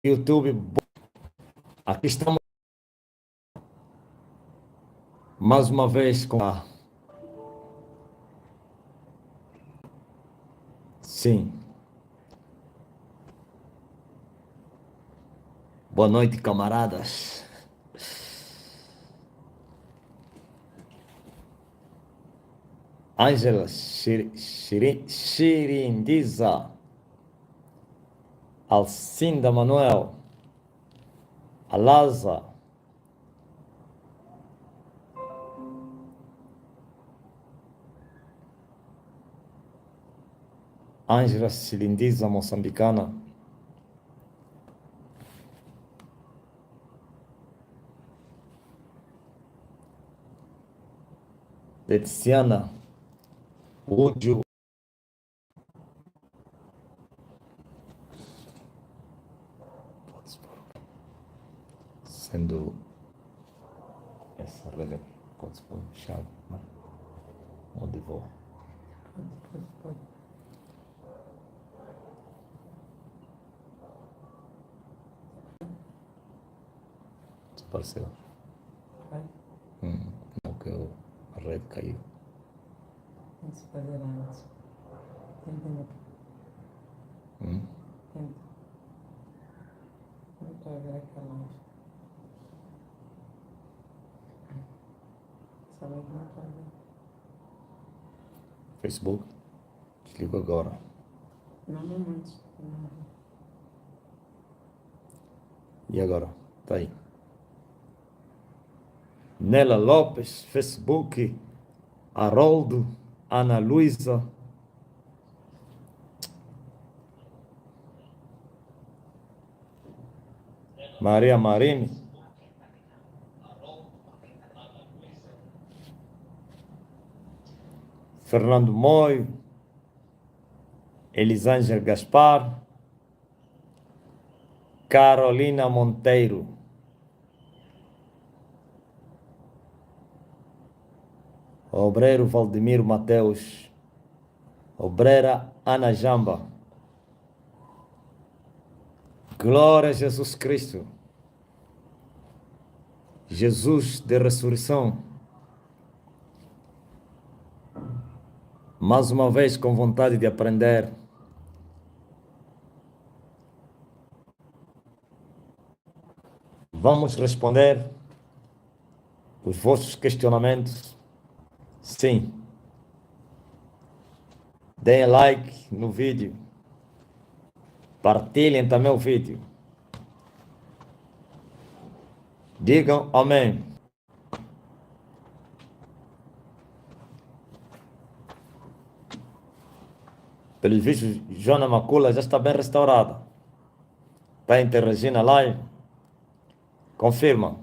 YouTube. Aqui estamos mais uma vez com a... Sim. Boa noite, camaradas. Ângela Shirindiza, Alcinda Manuel, Alaza, Ângela Shirindiza, moçambicana, Leticiana, Údio, sendo essa regra, pode pôr chave, onde vou. Desapareceu. Não, que a rede caiu. Vamos fazer antes. Tenta. Tenta. Não estou a ver aquela live. Sabe que não estou a ver. Facebook, desligo agora. Não, antes. Não. E agora? Tá aí. Nela Lopes, Facebook, Haroldo, Ana Luísa, Maria Marini, Fernando Moio, Elisângel Gaspar, Carolina Monteiro, Obreiro Valdemiro Mateus, Obreira Ana Jamba. Glória a Jesus Cristo. Jesus de ressurreição. Mais uma vez com vontade de aprender. Vamos responder os vossos questionamentos. Sim. Deem like no vídeo. Partilhem também o vídeo. Digam amém. Pelo visto, Joana Macula já está bem restaurada. Está interagindo na live. Confirma.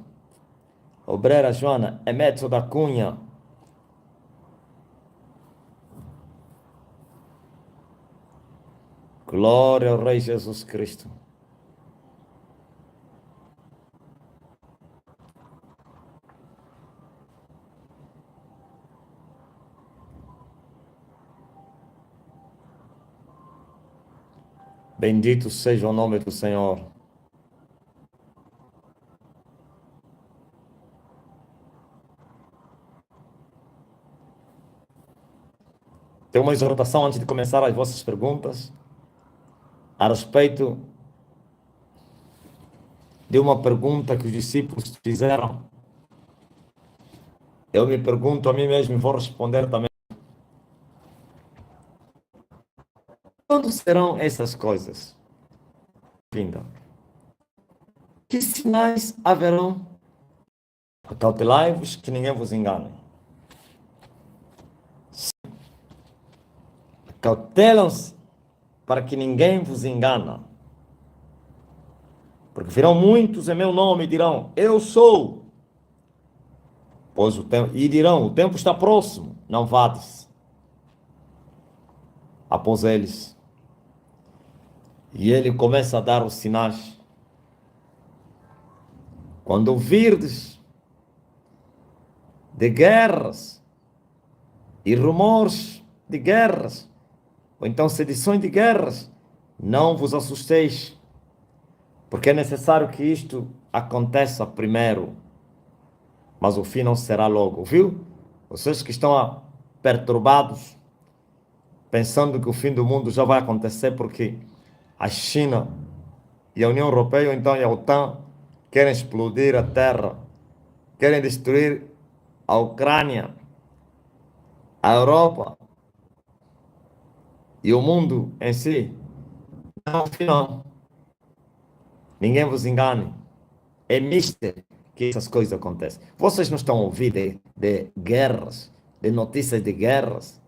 Obreira Joana, Emetso da Cunha. Glória ao Rei Jesus Cristo. Bendito seja o nome do Senhor. Tem uma exortação antes de começar as vossas perguntas a respeito de uma pergunta que os discípulos fizeram. Eu me pergunto a mim mesmo e vou responder também. Quando serão essas coisas? Vinda. Que sinais haverão? Acautelai-vos que ninguém vos engane. Cautelam-se para que ninguém vos engane. Porque virão muitos em meu nome e dirão, eu sou. Pois o tempo, e dirão, o tempo está próximo, não vades após eles. E ele começa a dar os sinais. Quando ouvirdes de guerras e rumores de guerras, ou então sedições de guerras, não vos assusteis, Porque é necessário que isto aconteça primeiro, mas o fim não será logo, viu? Vocês que estão perturbados, pensando que o fim do mundo já vai acontecer porque a China e a União Europeia, ou então a OTAN, querem explodir a Terra, querem destruir a Ucrânia, a Europa e o mundo em si. Não, fim não. Ninguém vos engane. É mister que essas coisas acontecem. Vocês não estão a ouvir de guerras, de notícias de guerras.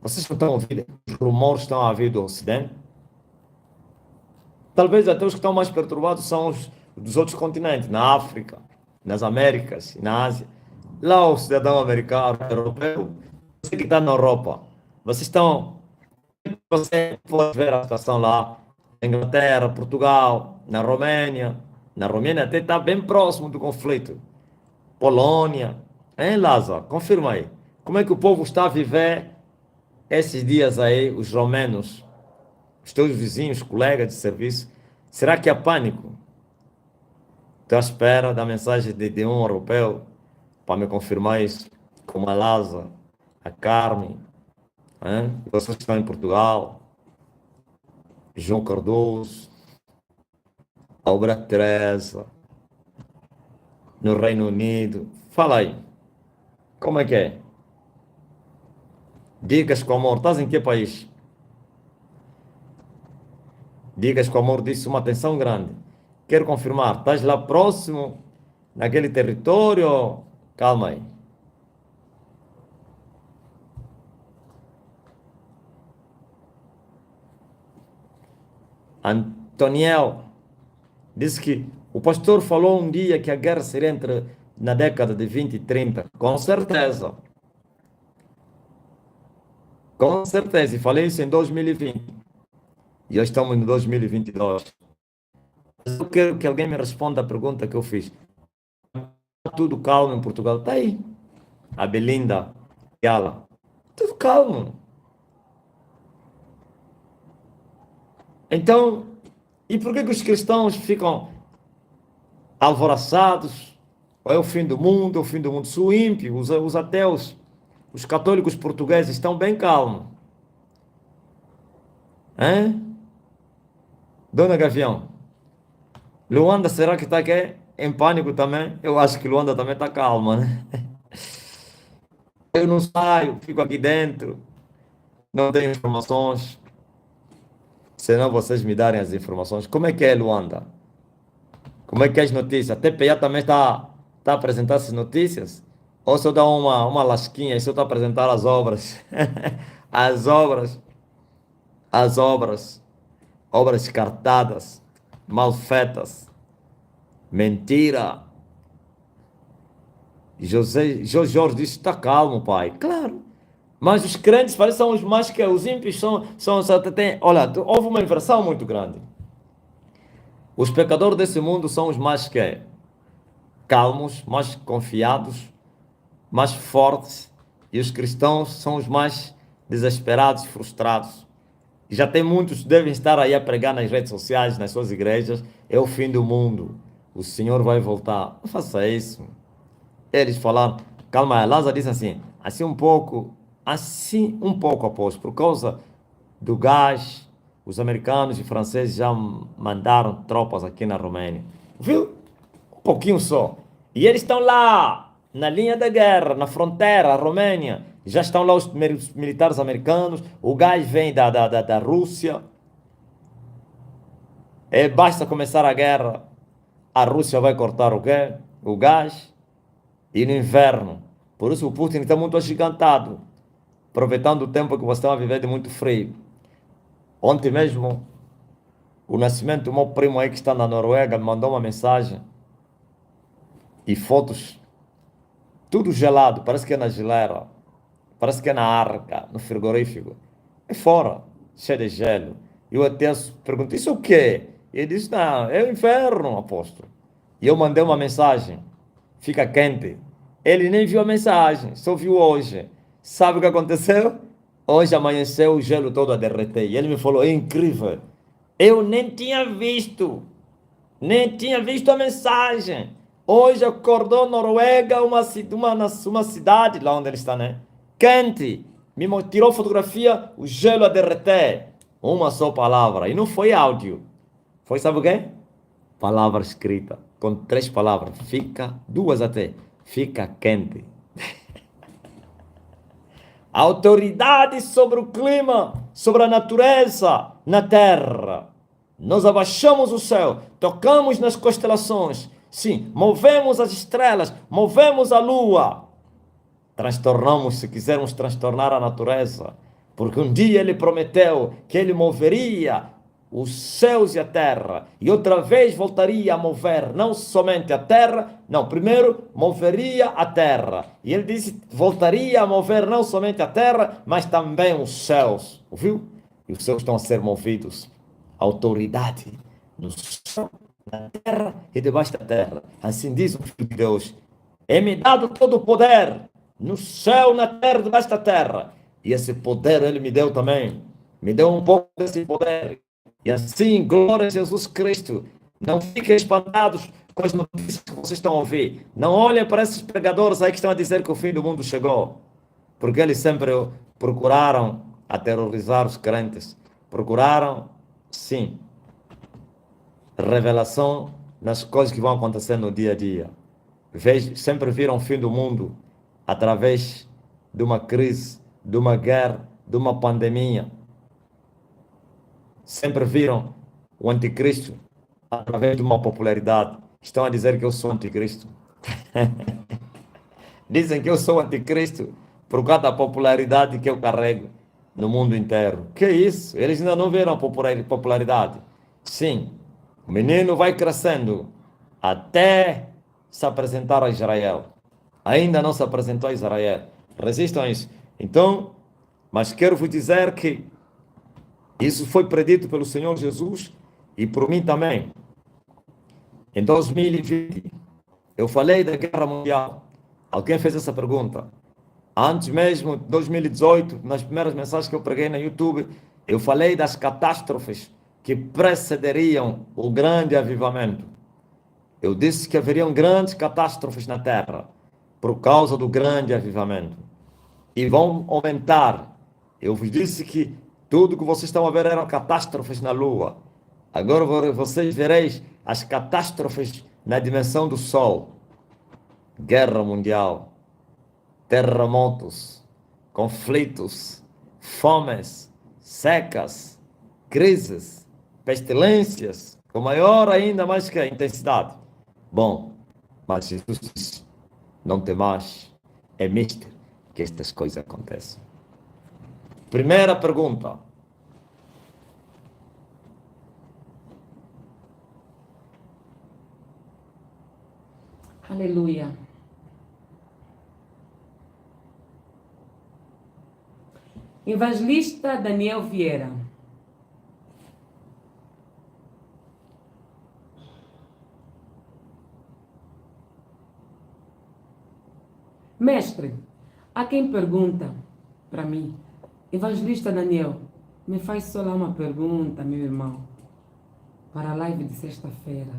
Vocês não estão a ouvir os rumores que estão a vir do Ocidente. Talvez até os que estão mais perturbados são os dos outros continentes, na África, nas Américas e na Ásia. Lá o cidadão americano, europeu, você que está na Europa, vocês estão, você pode ver a situação lá, na Inglaterra, Portugal, na Romênia. Na Romênia até está bem próximo do conflito. Polônia. Hein, Lázaro? Confirma aí. Como é que o povo está a viver esses dias aí, os romenos, os teus vizinhos, colegas de serviço? Será que há pânico? Estou à espera da mensagem de um europeu para me confirmar isso. Como a Lázaro, a Carmen, hein? Vocês que estão em Portugal, João Cardoso, Alberto Teresa, no Reino Unido. Fala aí, como é que é? Dicas com amor, estás em que país? Dicas com amor disse uma atenção grande. Quero confirmar, estás lá próximo, naquele território? Calma aí. Antoniel disse que o pastor falou um dia que a guerra seria entre na década de 20 e 30. Com certeza. Com certeza. E falei isso em 2020. E hoje estamos em 2022. Mas eu quero que alguém me responda a pergunta que eu fiz. Tudo calmo em Portugal? Está aí. A Belinda e ela. Tudo calmo. Então, e por que os cristãos ficam alvoroçados? É o fim do mundo, é o fim do mundo. Se o ímpio, os ateus, os católicos portugueses estão bem calmos. Hein? Dona Gavião, Luanda, será que está aqui em pânico também? Eu acho que Luanda também está calma, né? Eu não saio, fico aqui dentro, não tenho informações. Senão vocês me darem as informações. Como é que é, Luanda? Como é que é as notícias? A TPA também está a apresentar essas notícias? Ou só dá uma lasquinha e só está a apresentar as obras? As obras, as obras, obras descartadas, mal feitas, mentira. Jorge disse: está calmo, pai. Claro. Mas os crentes parece são os mais que os ímpios olha, houve uma inversão muito grande. Os pecadores desse mundo são os mais que calmos, mais confiados, mais fortes, e os cristãos são os mais desesperados, frustrados. E já tem muitos, devem estar aí a pregar nas redes sociais, nas suas igrejas, é o fim do mundo, o Senhor vai voltar. Não faça isso. Eles falaram, calma, Lázaro disse assim um pouco após, por causa do gás, os americanos e franceses já mandaram tropas aqui na Romênia. Viu? Um pouquinho só. E eles estão lá, na linha da guerra, na fronteira, a Romênia. Já estão lá os militares americanos, o gás vem da Rússia. E basta começar a guerra, a Rússia vai cortar o quê? O gás. E no inverno. Por isso o Putin está muito agigantado, aproveitando o tempo que você está a viver de muito frio. Ontem mesmo, o Nascimento, o meu primo aí que está na Noruega, me mandou uma mensagem e fotos, tudo gelado, parece que é na geleira, parece que é na arca, no frigorífico. É fora, cheio de gelo. E eu até perguntei, isso o quê? E ele disse, não, é o inverno, apóstolo. E eu mandei uma mensagem, fica quente. Ele nem viu a mensagem, só viu hoje. Sabe o que aconteceu? Hoje amanheceu o gelo todo a derreter. E ele me falou, é incrível. Eu nem tinha visto. Nem tinha visto a mensagem. Hoje acordou Noruega, uma cidade, lá onde ele está, né? Quente. Tirou fotografia, o gelo a derreter. Uma só palavra. E não foi áudio. Foi, sabe o quê? Palavra escrita. Com 3 palavras. Fica, 2 até. Fica quente. Autoridade sobre o clima, sobre a natureza na terra. Nós abaixamos o céu, tocamos nas constelações, sim, movemos as estrelas, movemos a lua. Transtornamos se quisermos transtornar a natureza, porque um dia ele prometeu que ele moveria os céus e a terra, e outra vez voltaria a mover não somente a terra, não, primeiro moveria a terra, e ele disse voltaria a mover não somente a terra, mas também os céus, ouviu? E os céus estão a ser movidos, autoridade no céu, na terra e debaixo da terra, assim diz o Filho de Deus, é-me dado todo o poder, no céu, na terra, debaixo da terra, e esse poder ele me deu também, me deu um pouco desse poder. E assim, glória a Jesus Cristo. Não fiquem espantados com as notícias que vocês estão a ouvir. Não olhem para esses pregadores aí que estão a dizer que o fim do mundo chegou. Porque eles sempre procuraram aterrorizar os crentes. Procuraram, sim, revelação nas coisas que vão acontecer no dia a dia. Sempre viram o fim do mundo através de uma crise, de uma guerra, de uma pandemia. Sempre viram o anticristo através de uma popularidade. Estão a dizer que eu sou anticristo. Dizem que eu sou anticristo por causa da popularidade que eu carrego no mundo inteiro. Que isso? Eles ainda não viram a popularidade. Sim, o menino vai crescendo até se apresentar a Israel. Ainda não se apresentou a Israel. Resistam a isso. Então, mas quero vos dizer que isso foi predito pelo Senhor Jesus e por mim também. Em 2020, eu falei da guerra mundial. Alguém fez essa pergunta. Antes mesmo, 2018, nas primeiras mensagens que eu preguei no YouTube, eu falei das catástrofes que precederiam o grande avivamento. Eu disse que haveriam grandes catástrofes na terra por causa do grande avivamento. E vão aumentar. Eu vos disse que tudo que vocês estão a ver eram catástrofes na Lua. Agora vocês vereis as catástrofes na dimensão do Sol. Guerra mundial, terremotos, conflitos, fomes, secas, crises, pestilências, com maior ainda mais que a intensidade. Bom, mas Jesus disse, não temais, é mister que estas coisas acontecem. Primeira pergunta. Aleluia. Evangelista Daniel Vieira. Mestre, há quem pergunta para mim, Evangelista Daniel, me faz só lá uma pergunta, meu irmão, para a live de sexta-feira.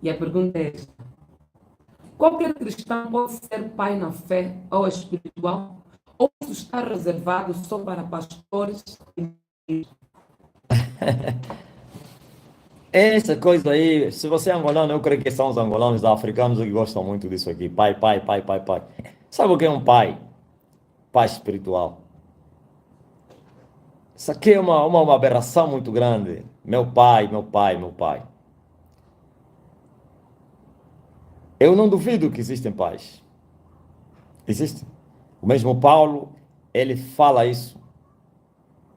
E a pergunta é esta: qualquer cristão pode ser pai na fé ou espiritual? Ou isso está reservado só para pastores? Essa coisa aí, se você é angolano, eu creio que são os angolanos africanos que gostam muito disso aqui. Pai, pai, pai, pai, pai. Sabe o que é um pai? Pai espiritual. Isso aqui é uma aberração muito grande. Meu pai, meu pai, meu pai. Eu não duvido que existem pais. Existem. O mesmo Paulo, ele fala isso.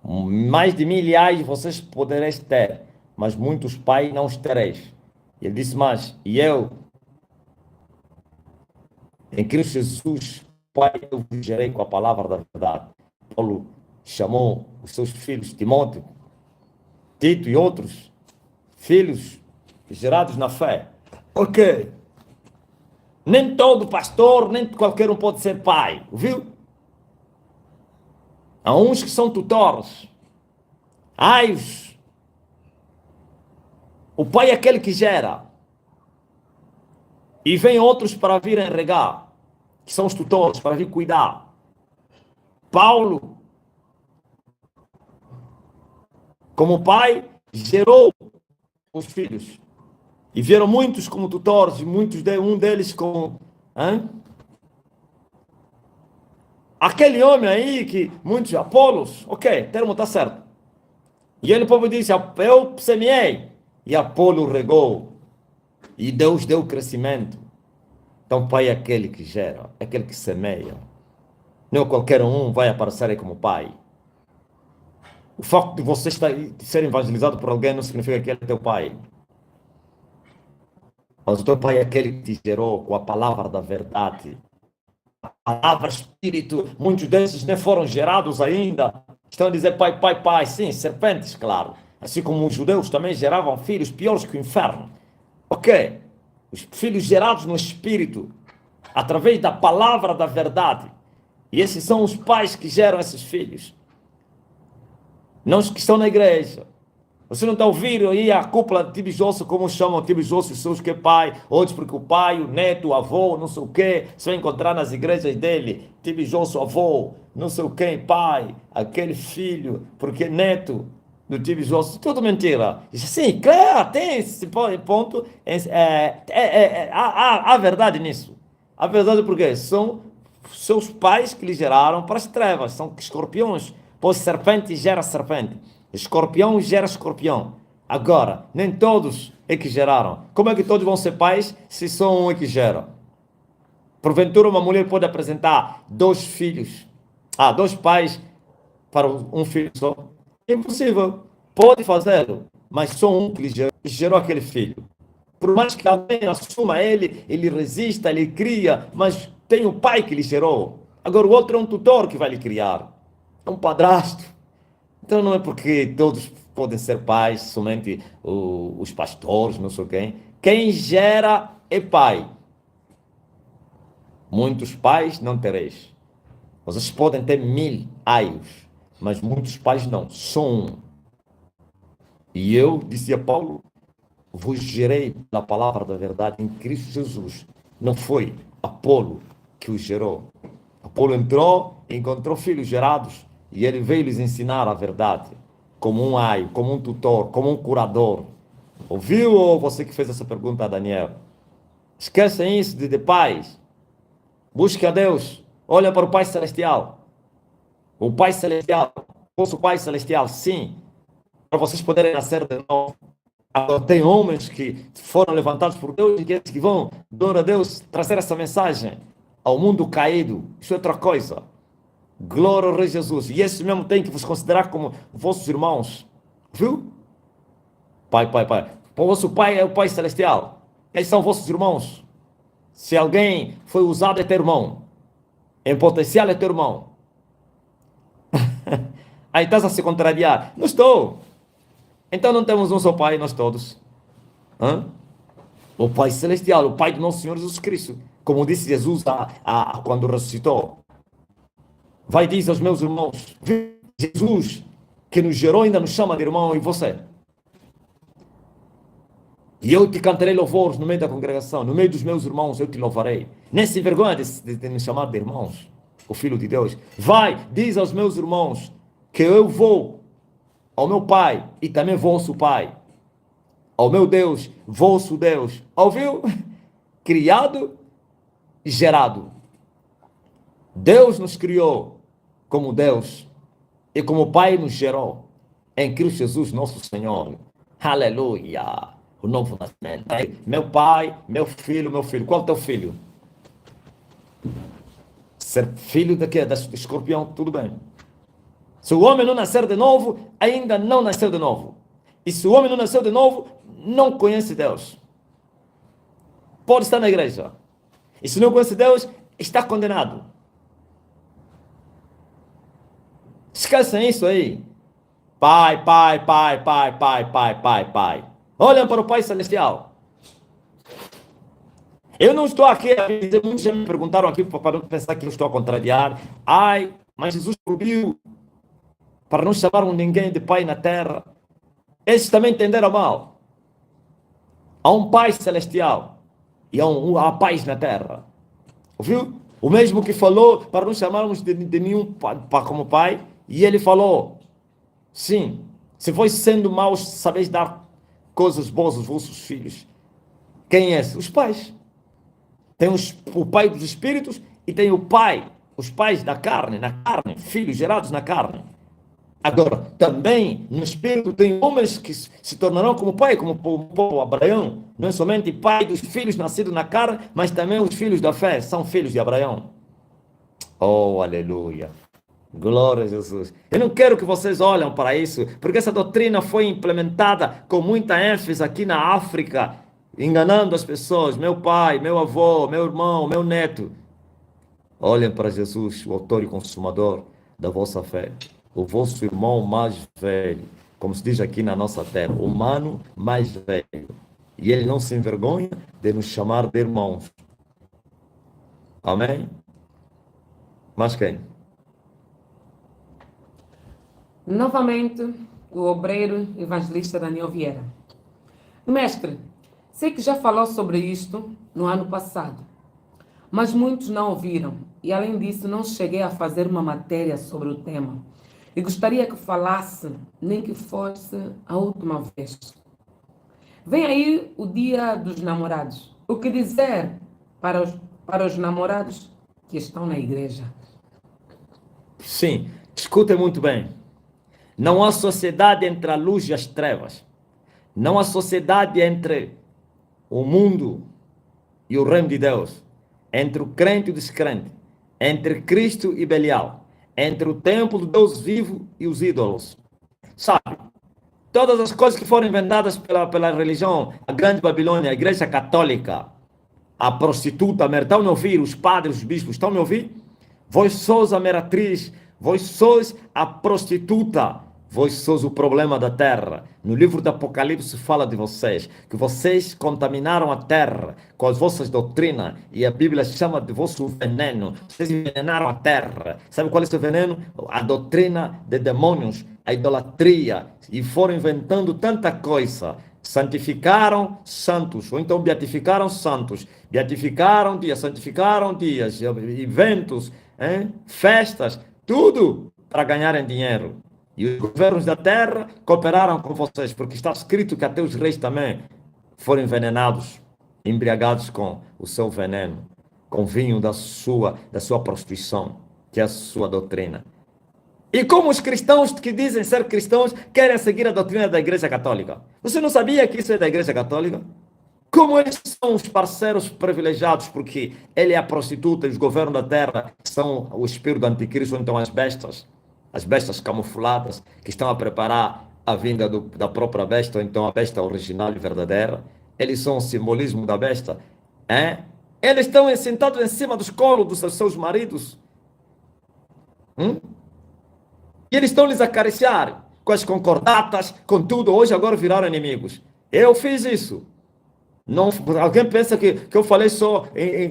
Mais de milhares vocês podereis ter, mas muitos pais não os tereis. Ele disse mais, e eu, em Cristo Jesus, Pai, eu vos gerei com a palavra da verdade. Paulo chamou os seus filhos, Timóteo, Tito e outros, filhos gerados na fé. Ok. Nem todo pastor, nem qualquer um pode ser pai, viu? Há uns que são tutores. Ai-os O pai é aquele que gera. E vem outros para virem regar, que são os tutores, para vir cuidar. Paulo, como pai, gerou os filhos. E vieram muitos como tutores, um deles como... Hein? Aquele homem aí que muitos Apolos, ok, o termo está certo. E ele, o povo disse, eu semeei, e Apolo regou, e Deus deu crescimento. Então, o pai é aquele que gera, é aquele que semeia. Não qualquer um vai aparecer aí como pai. O facto de você ser evangelizado por alguém não significa que ele é teu pai. Mas o teu pai é aquele que te gerou com a palavra da verdade. A palavra espírito, muitos desses nem foram gerados ainda. Estão a dizer pai, pai, pai. Sim, serpentes, claro. Assim como os judeus também geravam filhos piores que o inferno. Ok. Os filhos gerados no espírito, através da palavra da verdade. E esses são os pais que geram esses filhos. Não os que estão na igreja. Você não está ouvindo aí a cúpula de Tibijosso, como chamam Tibijosso, os seus que é pai, outros porque o pai, o neto, o avô, não sei o quê, você vai encontrar nas igrejas dele, Tibijosso, avô, não sei o quê, pai, aquele filho, porque neto do Tibijosso, tudo mentira. Sim, claro, tem esse ponto, há verdade nisso. A verdade porque são seus pais que lhe geraram para as trevas, são escorpiões, pois serpente gera serpente. Escorpião gera escorpião. Agora, nem todos é que geraram. Como é que todos vão ser pais se só um é que gera? Porventura, uma mulher pode apresentar dois filhos, dois pais para um filho só? É impossível. Pode fazê-lo, mas só um que gerou aquele filho. Por mais que alguém assuma ele resista, ele cria, mas tem o pai que lhe gerou. Agora, o outro é um tutor que vai lhe criar. É um padrasto. Então não é porque todos podem ser pais, somente os pastores, não sei quem. Quem gera é pai. Muitos pais não tereis. Vocês podem ter 1000 aios, mas muitos pais não, só um. E eu, dizia Paulo, vos gerei pela palavra da verdade em Cristo Jesus. Não foi Apolo que os gerou. Apolo entrou e encontrou filhos gerados. E ele veio lhes ensinar a verdade, como um aio, como um tutor, como um curador. Ouviu, ou você que fez essa pergunta a Daniel? Esquecem isso de pais. Busque a Deus. Olha para o Pai Celestial. O Pai Celestial, o Pai Celestial, sim, para vocês poderem nascer de novo. Agora, tem homens que foram levantados por Deus e que vão, glória a Deus, trazer essa mensagem ao mundo caído. Isso é outra coisa. Glória ao Rei Jesus. E esses mesmo têm que vos considerar como vossos irmãos. Viu? Pai. O vosso pai é o Pai Celestial. Eles são vossos irmãos. Se alguém foi usado, é teu irmão. Em potencial, é teu irmão. Aí estás a se contrariar. Não estou. Então não temos um só Pai, nós todos. Hã? O Pai Celestial, o Pai do nosso Senhor Jesus Cristo. Como disse Jesus quando ressuscitou. Vai dizer aos meus irmãos, Jesus, que nos gerou, ainda nos chama de irmão, e você? E eu te cantarei louvores no meio da congregação, no meio dos meus irmãos eu te louvarei. Nem se envergonha de me chamar de irmãos, o Filho de Deus. Vai, diz aos meus irmãos, que eu vou ao meu Pai, e também vosso Pai. Ao meu Deus, vosso Deus. Ouviu? Criado e gerado. Deus nos criou como Deus e como o Pai nos gerou em Cristo Jesus, nosso Senhor. Aleluia! O novo nascimento. Meu pai, meu filho. Qual é o teu filho? Ser filho de quê? Do escorpião, tudo bem. Se o homem não nascer de novo, ainda não nasceu de novo. E se o homem não nasceu de novo, não conhece Deus. Pode estar na igreja. E se não conhece Deus, está condenado. Esquecem isso aí. Pai. Olhem para o Pai Celestial. Eu não estou aqui a dizer, muitos já me perguntaram aqui para pensar que eu estou a contrariar. Mas Jesus proibiu para não chamar ninguém de pai na terra. Esses também entenderam mal. Há um Pai celestial e há paz na terra. Ouviu? O mesmo que falou para não chamarmos de nenhum como pai, e ele falou, sim, se vós sendo maus sabeis dar coisas boas aos vossos filhos. Quem é esse? Os pais. Tem o pai dos espíritos e tem o pai, os pais da carne, na carne, filhos gerados na carne. Agora, também no espírito tem homens que se tornarão como pai, como o povo Abraão. Não é somente pai dos filhos nascidos na carne, mas também os filhos da fé são filhos de Abraão. Oh, aleluia. Glória a Jesus. Eu não quero que vocês olhem para isso, porque essa doutrina foi implementada com muita ênfase aqui na África, enganando as pessoas. Meu pai, meu avô, meu irmão, meu neto. Olhem para Jesus, o autor e consumador da vossa fé. O vosso irmão mais velho, como se diz aqui na nossa terra, o humano mais velho. E ele não se envergonha de nos chamar de irmãos. Amém? Mas quem? Novamente, o obreiro evangelista Daniel Vieira. Mestre, sei que já falou sobre isto no ano passado, mas muitos não ouviram e, além disso, não cheguei a fazer uma matéria sobre o tema. E gostaria que falasse, nem que fosse a última vez. Vem aí o Dia dos Namorados. O que dizer para os namorados que estão na igreja? Sim, escutem muito bem. Não há sociedade entre a luz e as trevas. Não há sociedade entre o mundo e o reino de Deus. Entre o crente e o descrente. Entre Cristo e Belial. Entre o templo do Deus vivo e os ídolos. Sabe? Todas as coisas que foram inventadas pela religião, a grande Babilônia, a igreja católica, a prostituta, estão me ouvir? Os padres, os bispos, estão me ouvir? Vós sois a meretriz, vós sois a prostituta, vós sois o problema da terra. No livro do Apocalipse fala de vocês, que vocês contaminaram a terra com as vossas doutrinas, e a Bíblia chama de vosso veneno. Vocês envenenaram a terra. Sabe qual é esse veneno? A doutrina de demônios, a idolatria, e foram inventando tanta coisa. Santificaram santos, ou então beatificaram santos, beatificaram dias, santificaram dias, eventos, festas, tudo para ganharem dinheiro. E os governos da terra cooperaram com vocês, porque está escrito que até os reis também foram envenenados, embriagados com o seu veneno, com vinho da sua prostituição, que é a sua doutrina. E como os cristãos que dizem ser cristãos querem seguir a doutrina da Igreja Católica? Você não sabia que isso é da Igreja Católica? Como eles são os parceiros privilegiados, porque ele é a prostituta e os governos da terra são o espírito do anticristo, ou então as bestas camufladas que estão a preparar a vinda da própria besta, ou então a besta original e verdadeira. Eles são o simbolismo da besta. Eles estão sentados em cima dos colos dos seus maridos. E eles estão lhes acariciar com as concordatas, com tudo. Hoje agora viraram inimigos. Eu fiz isso. Não, alguém pensa que eu falei só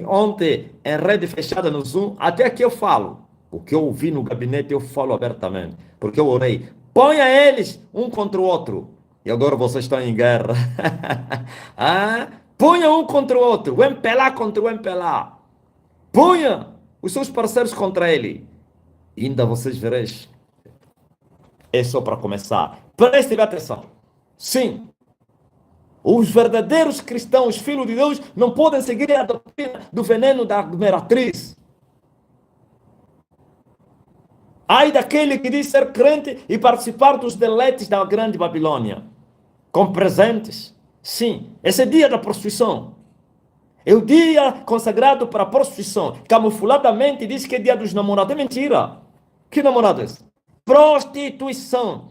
ontem em rede fechada no Zoom? Até aqui eu falo. O que eu ouvi no gabinete eu falo abertamente. Porque eu orei. Ponha eles um contra o outro. E agora vocês estão em guerra. Ponha um contra o outro. O MPLA contra o MPLA. Ponha os seus parceiros contra ele. E ainda vocês vereis. É só para começar. Prestem atenção. Sim. Os verdadeiros cristãos, filhos de Deus, não podem seguir a doutrina do veneno da meretriz. Ai daquele que diz ser crente e participar dos deleites da grande Babilônia. Com presentes. Sim, esse é o dia da prostituição. É o dia consagrado para a prostituição. Camufladamente diz que é dia dos namorados. É mentira. Que namorado é esse? Prostituição.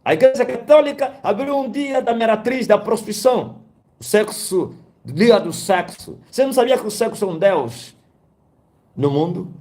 A Igreja Católica abriu um dia da meretriz, da prostituição. O sexo, dia do sexo. Você não sabia que o sexo é um Deus no mundo?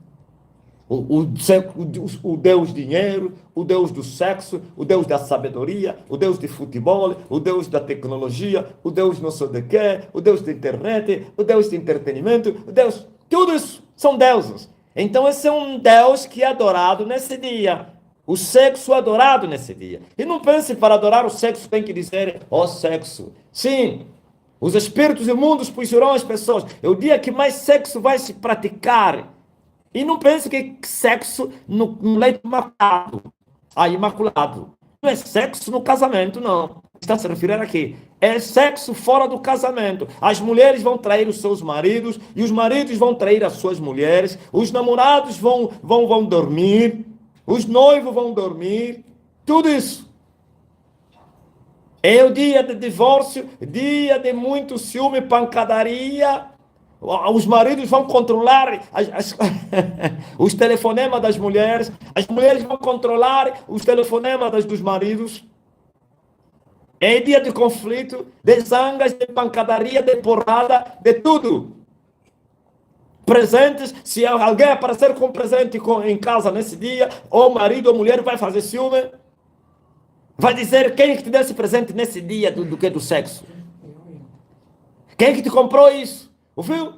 O Deus dinheiro, o Deus do sexo, o Deus da sabedoria, o Deus de futebol, o Deus da tecnologia, o Deus não sei de quê, o Deus da internet, o Deus de entretenimento, o Deus... Tudo isso são deuses. Então esse é um Deus que é adorado nesse dia. O sexo é adorado nesse dia. E não pense para adorar o sexo tem que dizer, ó sexo. Sim, Os espíritos imundos possuirão as pessoas. É o dia que mais sexo vai se praticar. E não pense que sexo no leito imaculado. Imaculado. Não é sexo no casamento, não. Está se referindo aqui. É sexo fora do casamento. As mulheres vão trair os seus maridos e os maridos vão trair as suas mulheres. Os namorados vão dormir. Os noivos vão dormir. Tudo isso. É o dia de divórcio, dia de muito ciúme e pancadaria. Os maridos vão controlar os telefonemas das mulheres. As mulheres vão controlar os telefonemas dos maridos. É dia de conflito, de zangas, de pancadaria, de porrada, de tudo. Presentes, se alguém aparecer com presente em casa nesse dia, ou marido ou mulher vai fazer ciúme, vai dizer quem é que te deu esse presente nesse dia do sexo. Quem é que te comprou isso? Ouviu?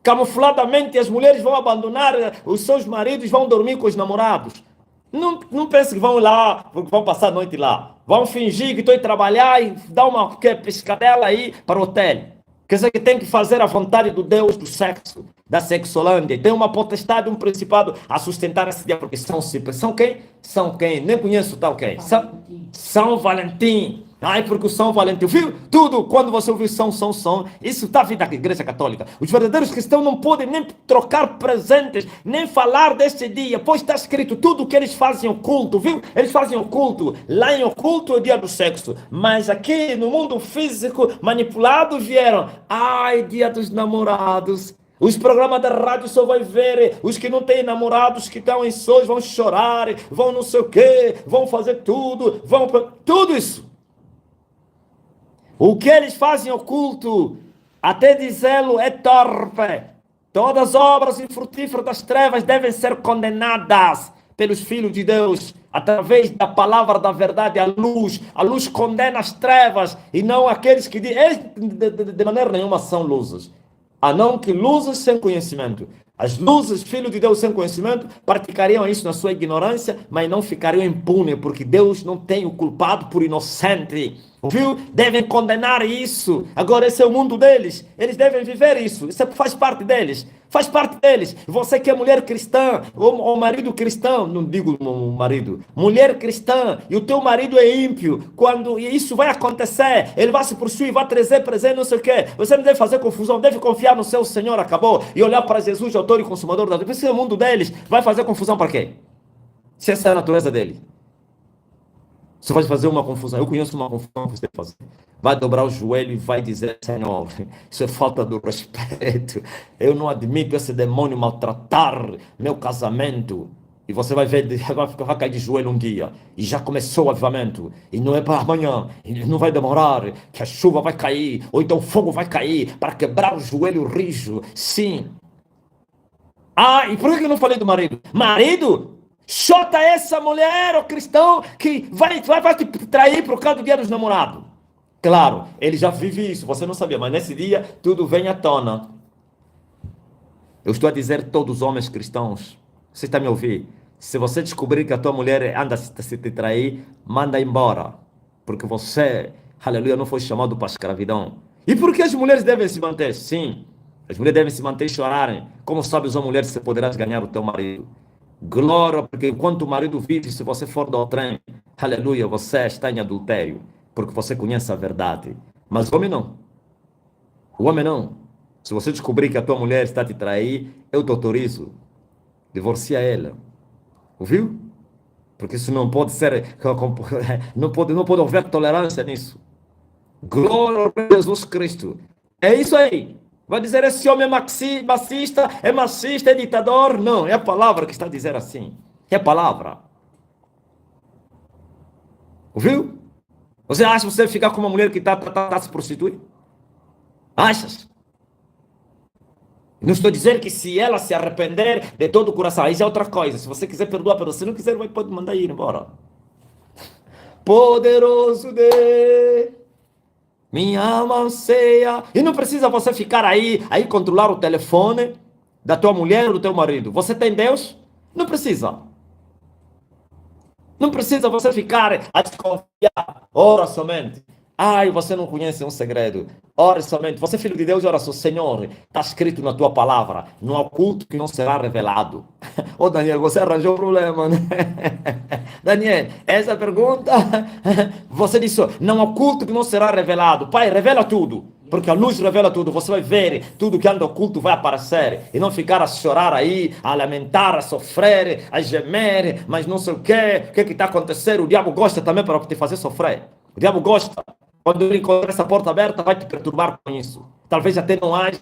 Camufladamente as mulheres vão abandonar os seus maridos, vão dormir com os namorados. Não pense que vão lá, vão passar a noite lá. Vão fingir que estão a trabalhar e dar uma piscadela aí para o hotel. Quer dizer que tem que fazer a vontade do Deus do sexo, da sexolândia. Tem uma potestade, um principado a sustentar esse dia, porque são quem? São quem? Nem conheço tal quem. São Valentim. Ai, porque o São Valentim, viu? Tudo, quando você ouviu São, isso está vindo da Igreja Católica. Os verdadeiros cristãos não podem nem trocar presentes, nem falar deste dia, pois está escrito tudo o que eles fazem oculto, viu? Eles fazem oculto. Lá em oculto é o dia do sexo. Mas aqui no mundo físico, manipulado, vieram. Ai, dia dos namorados. Os programas da rádio só vai ver os que não têm namorados, que estão em sonhos, vão chorar, vão não sei o quê, vão fazer tudo, tudo isso. O que eles fazem oculto, até dizê-lo, é torpe. Todas as obras infrutíferas das trevas devem ser condenadas pelos filhos de Deus, através da palavra da verdade, a luz. A luz condena as trevas, e não aqueles que dizem, de maneira nenhuma são luzes. A não que luzes sem conhecimento. As luzes, filhos de Deus sem conhecimento, praticariam isso na sua ignorância, mas não ficariam impunes, porque Deus não tem o culpado por inocente. Ouviu? Devem condenar isso. Agora esse é o mundo deles. Eles devem viver isso. Isso faz parte deles. Faz parte deles. Você que é mulher cristã, ou marido cristão, não digo marido, mulher cristã, e o teu marido é ímpio, quando isso vai acontecer, ele vai se possuir, vai trazer presente, não sei o quê. Você não deve fazer confusão, deve confiar no seu Senhor, acabou, e olhar para Jesus, autor e consumador da vida. Esse é o mundo deles. Vai fazer confusão para quê? Se essa é a natureza dele. Você vai fazer uma confusão. Eu conheço uma confusão que você vai fazer. Vai dobrar o joelho e vai dizer, Senhor, isso é falta de respeito. Eu não admito esse demônio maltratar meu casamento. E você vai ver, vai cair de joelho um dia. E já começou o avivamento. E não é para amanhã. E não vai demorar. Que a chuva vai cair. Ou então o fogo vai cair para quebrar o joelho rijo. Sim. E por que eu não falei do marido? Marido? Chota essa mulher, o cristão, que vai te trair por causa do dia dos namorados. Claro, ele já vive isso, você não sabia, mas nesse dia tudo vem à tona. Eu estou a dizer todos os homens cristãos, você está me ouvindo? Se você descobrir que a tua mulher anda a se te trair, manda embora. Porque você, aleluia, não foi chamado para a escravidão. E por que as mulheres devem se manter? Sim, as mulheres devem se manter e chorarem. Como sabes, uma mulher, se poderás ganhar o teu marido? Glória, porque enquanto o marido vive, se você for do trem, aleluia, você está em adultério, porque você conhece a verdade. Mas o homem não. O homem não. Se você descobrir que a tua mulher está a te trair, eu te autorizo. Divorcia ela. Ouviu? Porque isso não pode ser, não pode haver tolerância nisso. Glória a Jesus Cristo. É isso aí. Vai dizer esse homem é machista, é ditador? Não, é a palavra que está a dizer assim. É a palavra. Ouviu? Você acha que você ficar com uma mulher que está a se prostituir? Achas? Não estou dizendo que se ela se arrepender de todo o coração, isso é outra coisa. Se você quiser perdoar, se não quiser, pode mandar ir embora. Poderoso Deus. Minha alma anseia. E não precisa você ficar aí controlar o telefone da tua mulher ou do teu marido. Você tem Deus? Não precisa. Não precisa você ficar a desconfiar. Ora somente. Ai, você não conhece um segredo. Ore somente. Você, filho de Deus, ora só, Senhor, está escrito na tua palavra, no oculto que não será revelado. Ô Daniel, você arranjou o problema, né? Daniel, essa pergunta, você disse, não oculto que não será revelado. Pai, revela tudo. Porque a luz revela tudo, você vai ver tudo que anda oculto vai aparecer. E não ficar a chorar aí, a lamentar, a sofrer, a gemer, mas não sei o que está acontecendo. O diabo gosta também para te fazer sofrer. O diabo gosta. Quando ele encontrar essa porta aberta, vai te perturbar com isso. Talvez até não haja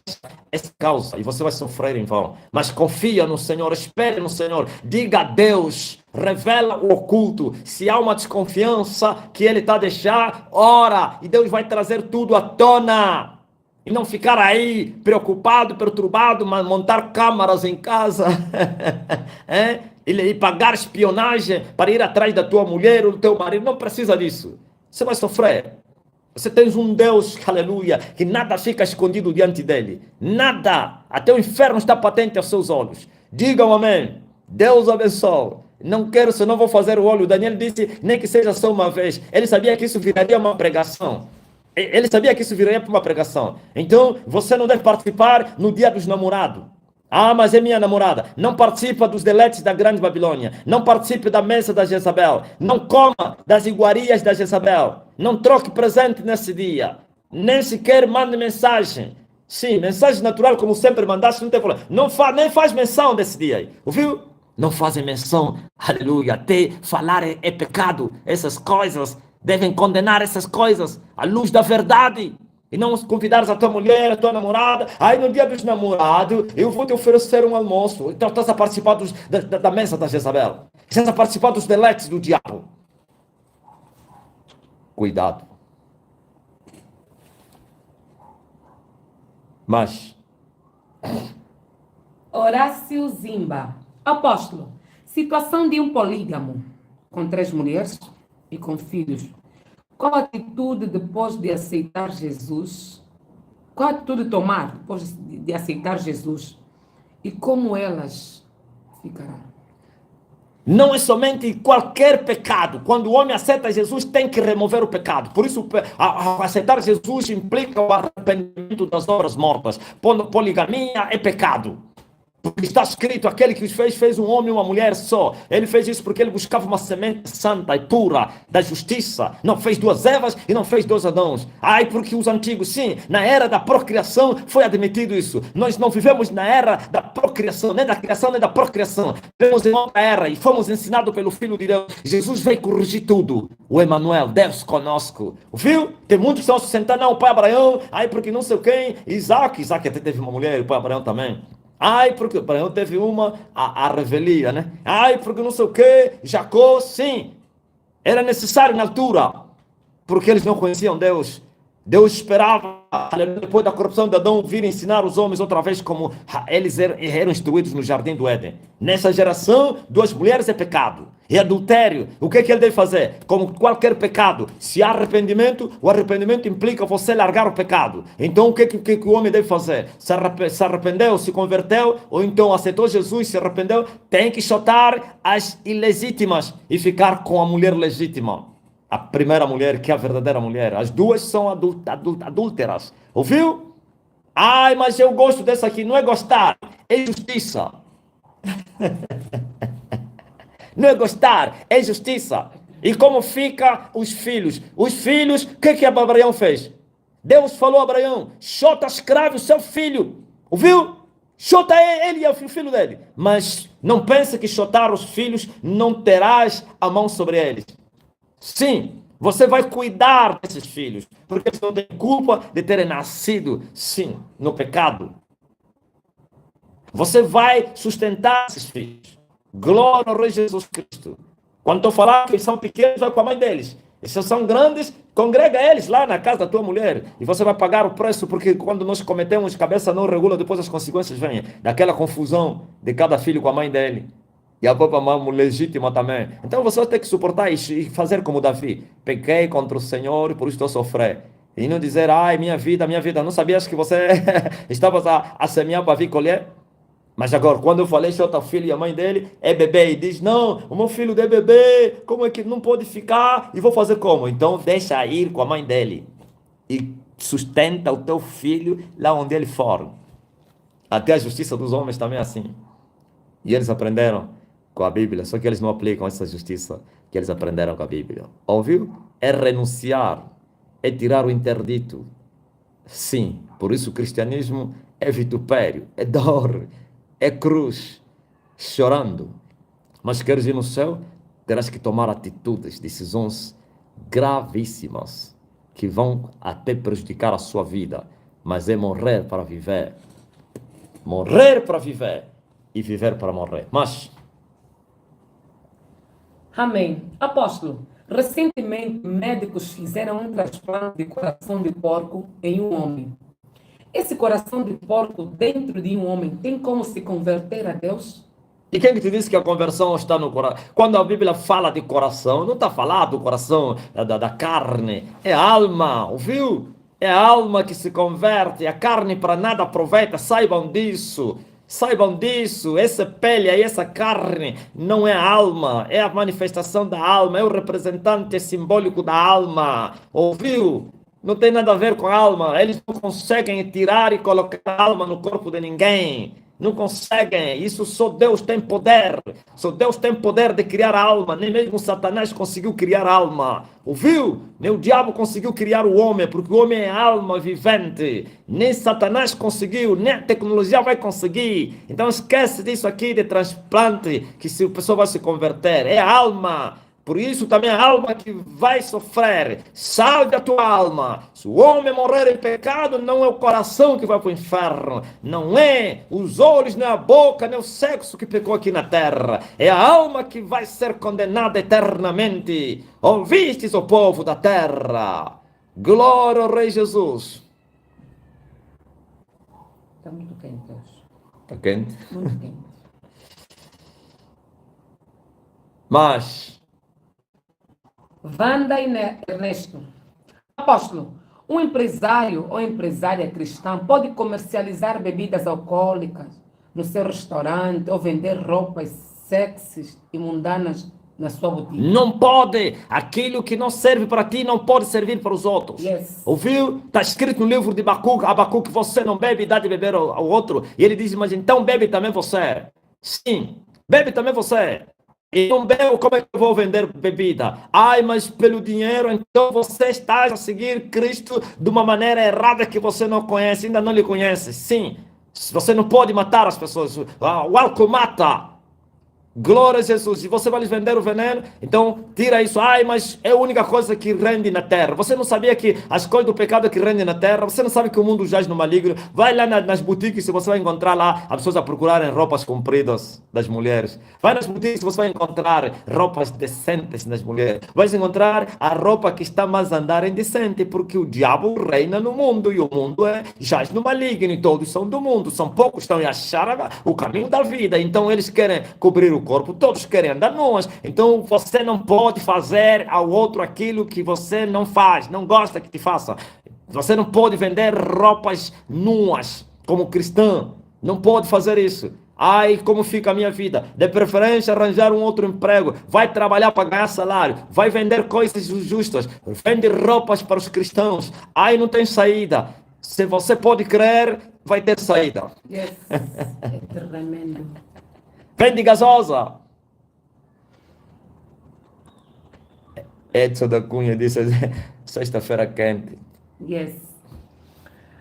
essa causa e você vai sofrer em vão. Mas confia no Senhor, espere no Senhor. Diga a Deus, revela o oculto. Se há uma desconfiança que Ele está a deixar, ora. E Deus vai trazer tudo à tona. E não ficar aí preocupado, perturbado, mas montar câmaras em casa. E pagar espionagem para ir atrás da tua mulher ou do teu marido. Não precisa disso. Você vai sofrer. Você tem um Deus, aleluia, que nada fica escondido diante dele. Nada. Até o inferno está patente aos seus olhos. Digam amém. Deus abençoe. Não quero, senão vou fazer o olho. Daniel disse, nem que seja só uma vez. Ele sabia que isso viraria uma pregação. Ele sabia que isso viraria uma pregação. Então, você não deve participar no dia dos namorados. Ah, mas é minha namorada. Não participa dos deletes da grande Babilônia. Não participe da mesa da Jezabel. Não coma das iguarias da Jezabel. Não troque presente nesse dia. Nem sequer mande mensagem. Sim, mensagem natural, como sempre mandaste, não tem problema. Nem faz menção desse dia aí. Ouviu? Não fazem menção. Aleluia. Até falar é pecado. Essas coisas devem condenar essas coisas à luz da verdade. E não convidares a tua mulher, a tua namorada. Aí no dia dos namorados, eu vou te oferecer um almoço. Então estás a participar da mesa da Jezabel. Estás a participar dos deletes do diabo. Cuidado. Mas Horácio Zimba. Apóstolo, situação de um polígamo com 3 mulheres e com filhos. Qual a atitude depois de aceitar Jesus? Qual a atitude tomar depois de aceitar Jesus? E como elas ficarão? não é somente qualquer pecado. Quando o homem aceita Jesus, tem que remover o pecado. Por isso, aceitar Jesus implica o arrependimento das obras mortas. Poligamia é pecado. Porque está escrito, aquele que os fez um homem e uma mulher só. Ele fez isso porque ele buscava uma semente santa e pura da justiça. Não fez 2 Evas e não fez 2 Adãos. Ai, porque os antigos, sim, na era da procriação foi admitido isso. Nós não vivemos na era da procriação, nem da criação, nem da procriação. Vivemos em outra era e fomos ensinados pelo Filho de Deus. Jesus veio corrigir tudo. O Emmanuel, Deus conosco. Viu? Tem muitos que estão se sentando, não, o pai Abraão, ai, porque não sei quem. Isaac até teve uma mulher, o pai Abraão também. Ai, porque Abraão teve a revelia, né? Ai, porque não sei o que, Jacó, sim. Era necessário na altura, porque eles não conheciam Deus. Deus esperava, depois da corrupção de Adão, vir ensinar os homens outra vez como eles eram instruídos no jardim do Éden. Nessa geração, 2 mulheres é pecado. E adultério, o que ele deve fazer? Como qualquer pecado, se há arrependimento, o arrependimento implica você largar o pecado. Então o que o homem deve fazer? Se arrependeu, se converteu, ou então aceitou Jesus, se arrependeu, tem que chutar as ilegítimas e ficar com a mulher legítima. A primeira mulher, que é a verdadeira mulher. As 2 são adúlteras. Ouviu? Ai, mas eu gosto dessa aqui. Não é gostar, é justiça. Não é gostar, é justiça. E como fica os filhos? Os filhos, o que Abraão fez? Deus falou a Abraão, chota escravo o seu filho. Ouviu? Chota ele e o filho dele. Mas não pense que chotar os filhos não terás a mão sobre eles. Sim, você vai cuidar desses filhos, porque eles não têm culpa de terem nascido, sim, no pecado. Você vai sustentar esses filhos. Glória ao Rei Jesus Cristo. Quando estou falando que eles são pequenos, vai com a mãe deles. E se são grandes, congrega eles lá na casa da tua mulher. E você vai pagar o preço, porque quando nós cometemos, cabeça não regula, depois as consequências vêm. Daquela confusão de cada filho com a mãe dele. E a própria mãe legítima também. Então você vai ter que suportar isso e fazer como Davi. Pequei contra o Senhor e por isso estou a sofrer. E não dizer, ai, minha vida. Não sabias que você estava a semear para vir colher? Mas agora, quando eu falei, o filho e a mãe dele é bebê e diz, não, o meu filho é bebê, como é que não pode ficar? E vou fazer como? Então deixa ir com a mãe dele e sustenta o teu filho lá onde ele for. Até a justiça dos homens também é assim. E eles aprenderam com a Bíblia, só que eles não aplicam essa justiça que eles aprenderam com a Bíblia. Ouviu? É renunciar, é tirar o interdito. Sim, por isso o cristianismo é vitupério, é dor, é cruz, chorando. Mas queres ir no céu? Terás que tomar atitudes, decisões gravíssimas, que vão até prejudicar a sua vida. Mas é morrer para viver. Morrer para viver e viver para morrer. Mas, Amém. Apóstolo, recentemente médicos fizeram um transplante de coração de porco em um homem. Esse coração de porco dentro de um homem tem como se converter a Deus? e quem que te disse que a conversão está no coração? Quando a Bíblia fala de coração, não está falando do coração da carne, é a alma, ouviu? É a alma que se converte, a carne para nada aproveita, saibam disso. Saibam disso, essa pele aí, essa carne, não é a alma, é a manifestação da alma, é o representante simbólico da alma, ouviu? Não tem nada a ver com a alma, eles não conseguem tirar e colocar a alma no corpo de ninguém, não conseguem, isso só Deus tem poder, só Deus tem poder de criar a alma, nem mesmo Satanás conseguiu criar a alma, ouviu? Nem o diabo conseguiu criar o homem, porque o homem é alma vivente, nem Satanás conseguiu, nem a tecnologia vai conseguir, então esquece disso aqui de transplante, que se a pessoa vai se converter, é a alma. Por isso também a alma que vai sofrer, salve a tua alma. Se o homem morrer em pecado, não é o coração que vai para o inferno, não é os olhos, nem a boca, nem o sexo que pecou aqui na terra, é a alma que vai ser condenada eternamente. Ouvistes, o povo da terra? Glória ao Rei Jesus. Está muito quente hoje. Está quente? Muito quente. Mas Wanda e Ernesto. Apóstolo, um empresário ou empresária cristã pode comercializar bebidas alcoólicas no seu restaurante ou vender roupas sexys e mundanas na sua boutique? não pode, aquilo que não serve para ti não pode servir para os outros. Yes. Ouviu? Está escrito no livro de Abacuque, você não bebe e dá de beber ao outro. E ele diz, mas então bebe também você. Sim, bebe também você. E não bebo, como é que eu vou vender bebida? Ai, mas pelo dinheiro, então você está a seguir Cristo de uma maneira errada que você não conhece, ainda não lhe conhece. Sim, você não pode matar as pessoas. O álcool mata. Glória a Jesus. E você vai lhes vender o veneno, então tira isso. Ai, mas é a única coisa que rende na terra. Você não sabia que as coisas do pecado é que rendem na terra? Você não sabe que o mundo jaz no maligno? Vai lá nas boutiques e você vai encontrar lá as pessoas a procurarem roupas compridas das mulheres. Vai nas boutiques e você vai encontrar roupas decentes nas mulheres. Vai encontrar a roupa que está mais a andar indecente, porque o diabo reina no mundo e o mundo jaz no maligno e todos são do mundo. São poucos que estão a achar o caminho da vida. Então eles querem cobrir o corpo, todos querem andar nus. Então você não pode fazer ao outro aquilo que você não faz, não gosta que te faça. Você não pode vender roupas nuas como cristão, não pode fazer isso. Ai, como fica a minha vida? De preferência arranjar um outro emprego, vai trabalhar para ganhar salário, vai vender coisas justas, vende roupas para os cristãos. Ai, não tem saída. Se você pode crer, vai ter saída. Yes. É tremendo. Vende gasosa. Edson da Cunha disse sexta-feira quente. Yes.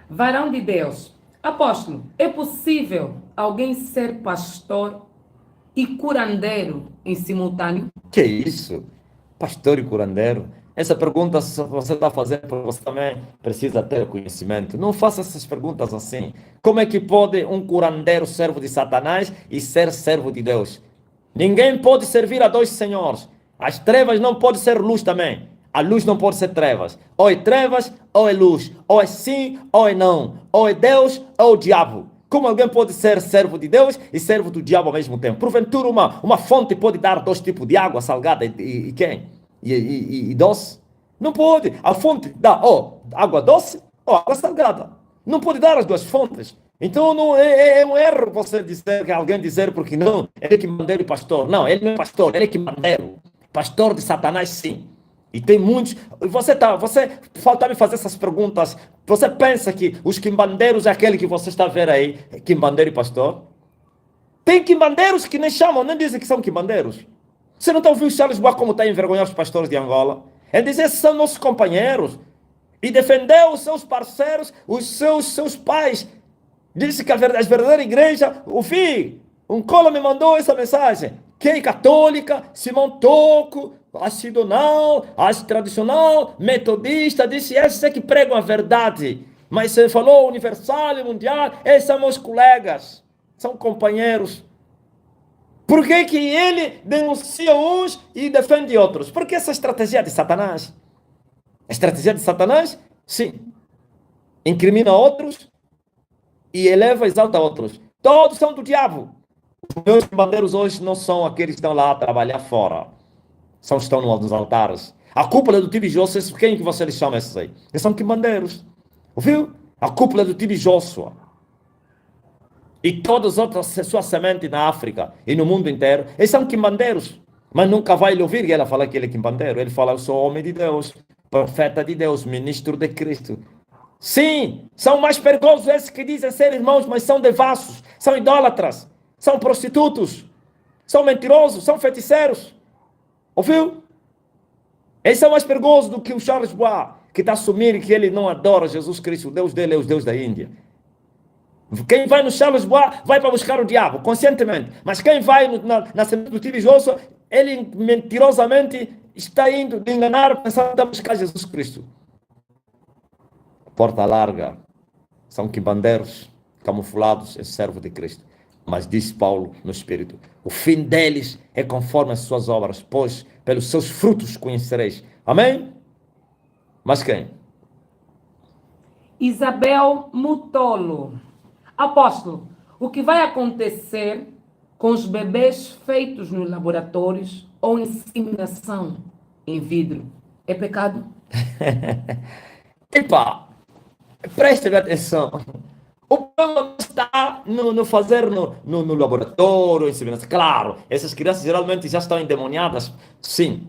Varão de Deus. Apóstolo, é possível alguém ser pastor e curandeiro em simultâneo? Que isso? Pastor e curandeiro? Essa pergunta você está fazendo porque você também precisa ter conhecimento. Não faça essas perguntas assim. Como é que pode um curandeiro servo de Satanás e ser servo de Deus? Ninguém pode servir a dois senhores. As trevas não podem ser luz também. A luz não pode ser trevas. Ou é trevas ou é luz. Ou é sim ou é não. Ou é Deus ou o diabo. Como alguém pode ser servo de Deus e servo do diabo ao mesmo tempo? Porventura uma fonte pode dar dois tipos de água, salgada e quem? E doce? Não pode. A fonte dá ou água doce ou água salgada. Não pode dar as duas fontes. Então não é um erro você dizer que alguém dizer porque não, ele é quimbandeiro e pastor. Não, ele não é pastor, ele é quimbandeiro. Pastor de Satanás, sim. E tem muitos. Você falta me fazer essas perguntas. Você pensa que os quimbandeiros é aquele que você está a ver aí, quimbandeiro e pastor? Tem quimbandeiros que nem chamam, nem dizem que são quimbandeiros. Você não está ouvindo o Charles Boa como está a envergonhar os pastores de Angola? É dizer que são nossos companheiros. E defendeu os seus parceiros, os seus pais. Disse que a verdadeira igreja, o filho, um cola me mandou essa mensagem. Que é católica, Simão Toco, a Sidonal, a tradicional, metodista, disse esses é que pregam a verdade. Mas você falou universal e mundial, esses são meus colegas, são companheiros. Por que que ele denuncia uns e defende outros? Porque essa estratégia de Satanás. A estratégia de Satanás, sim, incrimina outros e eleva e exalta outros. Todos são do diabo. Os meus bandeiros hoje não são aqueles que estão lá a trabalhar fora. São que estão nos altares. A cúpula do Tibi Joshua, quem que você lhe chama esses aí? Eles são quimbandeiros. Ouviu? A cúpula do Tibi Joshua. E todas as outras suas sementes na África e no mundo inteiro, eles são quimbandeiros. Mas nunca vai lhe ouvir ela falar que ele é quimbandeiro. Ele fala, eu sou homem de Deus, profeta de Deus, ministro de Cristo. Sim, são mais perigosos esses que dizem ser irmãos, mas são devassos, são idólatras, são prostitutos, são mentirosos, são feiticeiros. Ouviu? Eles são mais perigosos do que o Charles Bois, que está a assumir que ele não adora Jesus Cristo, o Deus dele é o Deus da Índia. Quem vai no Charles Bois vai para buscar o diabo, conscientemente. Mas quem vai na semente do Tibi Joshua, ele mentirosamente está indo de enganar, pensando em buscar Jesus Cristo. Porta larga, são quibandeiros, camuflados em servo de Cristo. Mas diz Paulo no Espírito, o fim deles é conforme as suas obras, pois pelos seus frutos conhecereis. Amém? Mas quem? Isabel Mutolo. Apóstolo, o que vai acontecer com os bebês feitos nos laboratórios ou inseminação em vidro? É pecado? Epa, preste atenção. O problema não está no fazer no laboratório, inseminação. Claro, essas crianças geralmente já estão endemoniadas, sim.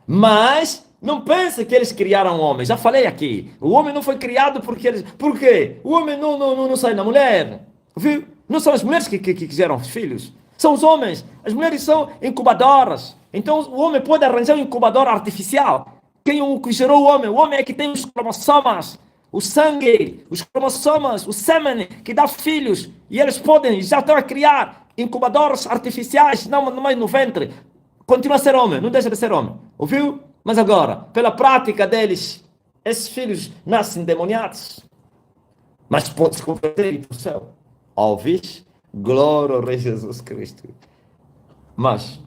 Mas não pense que eles criaram o homem. Já falei aqui. O homem não foi criado porque eles... Por quê? O homem não sai da mulher. Viu? Não são as mulheres que quiseram os filhos. São os homens. As mulheres são incubadoras. Então o homem pode arranjar um incubador artificial. Quem gerou o homem? O homem é que tem os cromossomas, o sangue, os cromossomas, o sêmen que dá filhos. E eles podem, já estão a criar incubadores artificiais, não mais no ventre. Continua a ser homem, não deixa de ser homem. Ouviu? Mas agora, pela prática deles, esses filhos nascem demoniados. Mas pode se converter e ir para o céu. Ouvis? Glória ao Rei Jesus Cristo. Mas,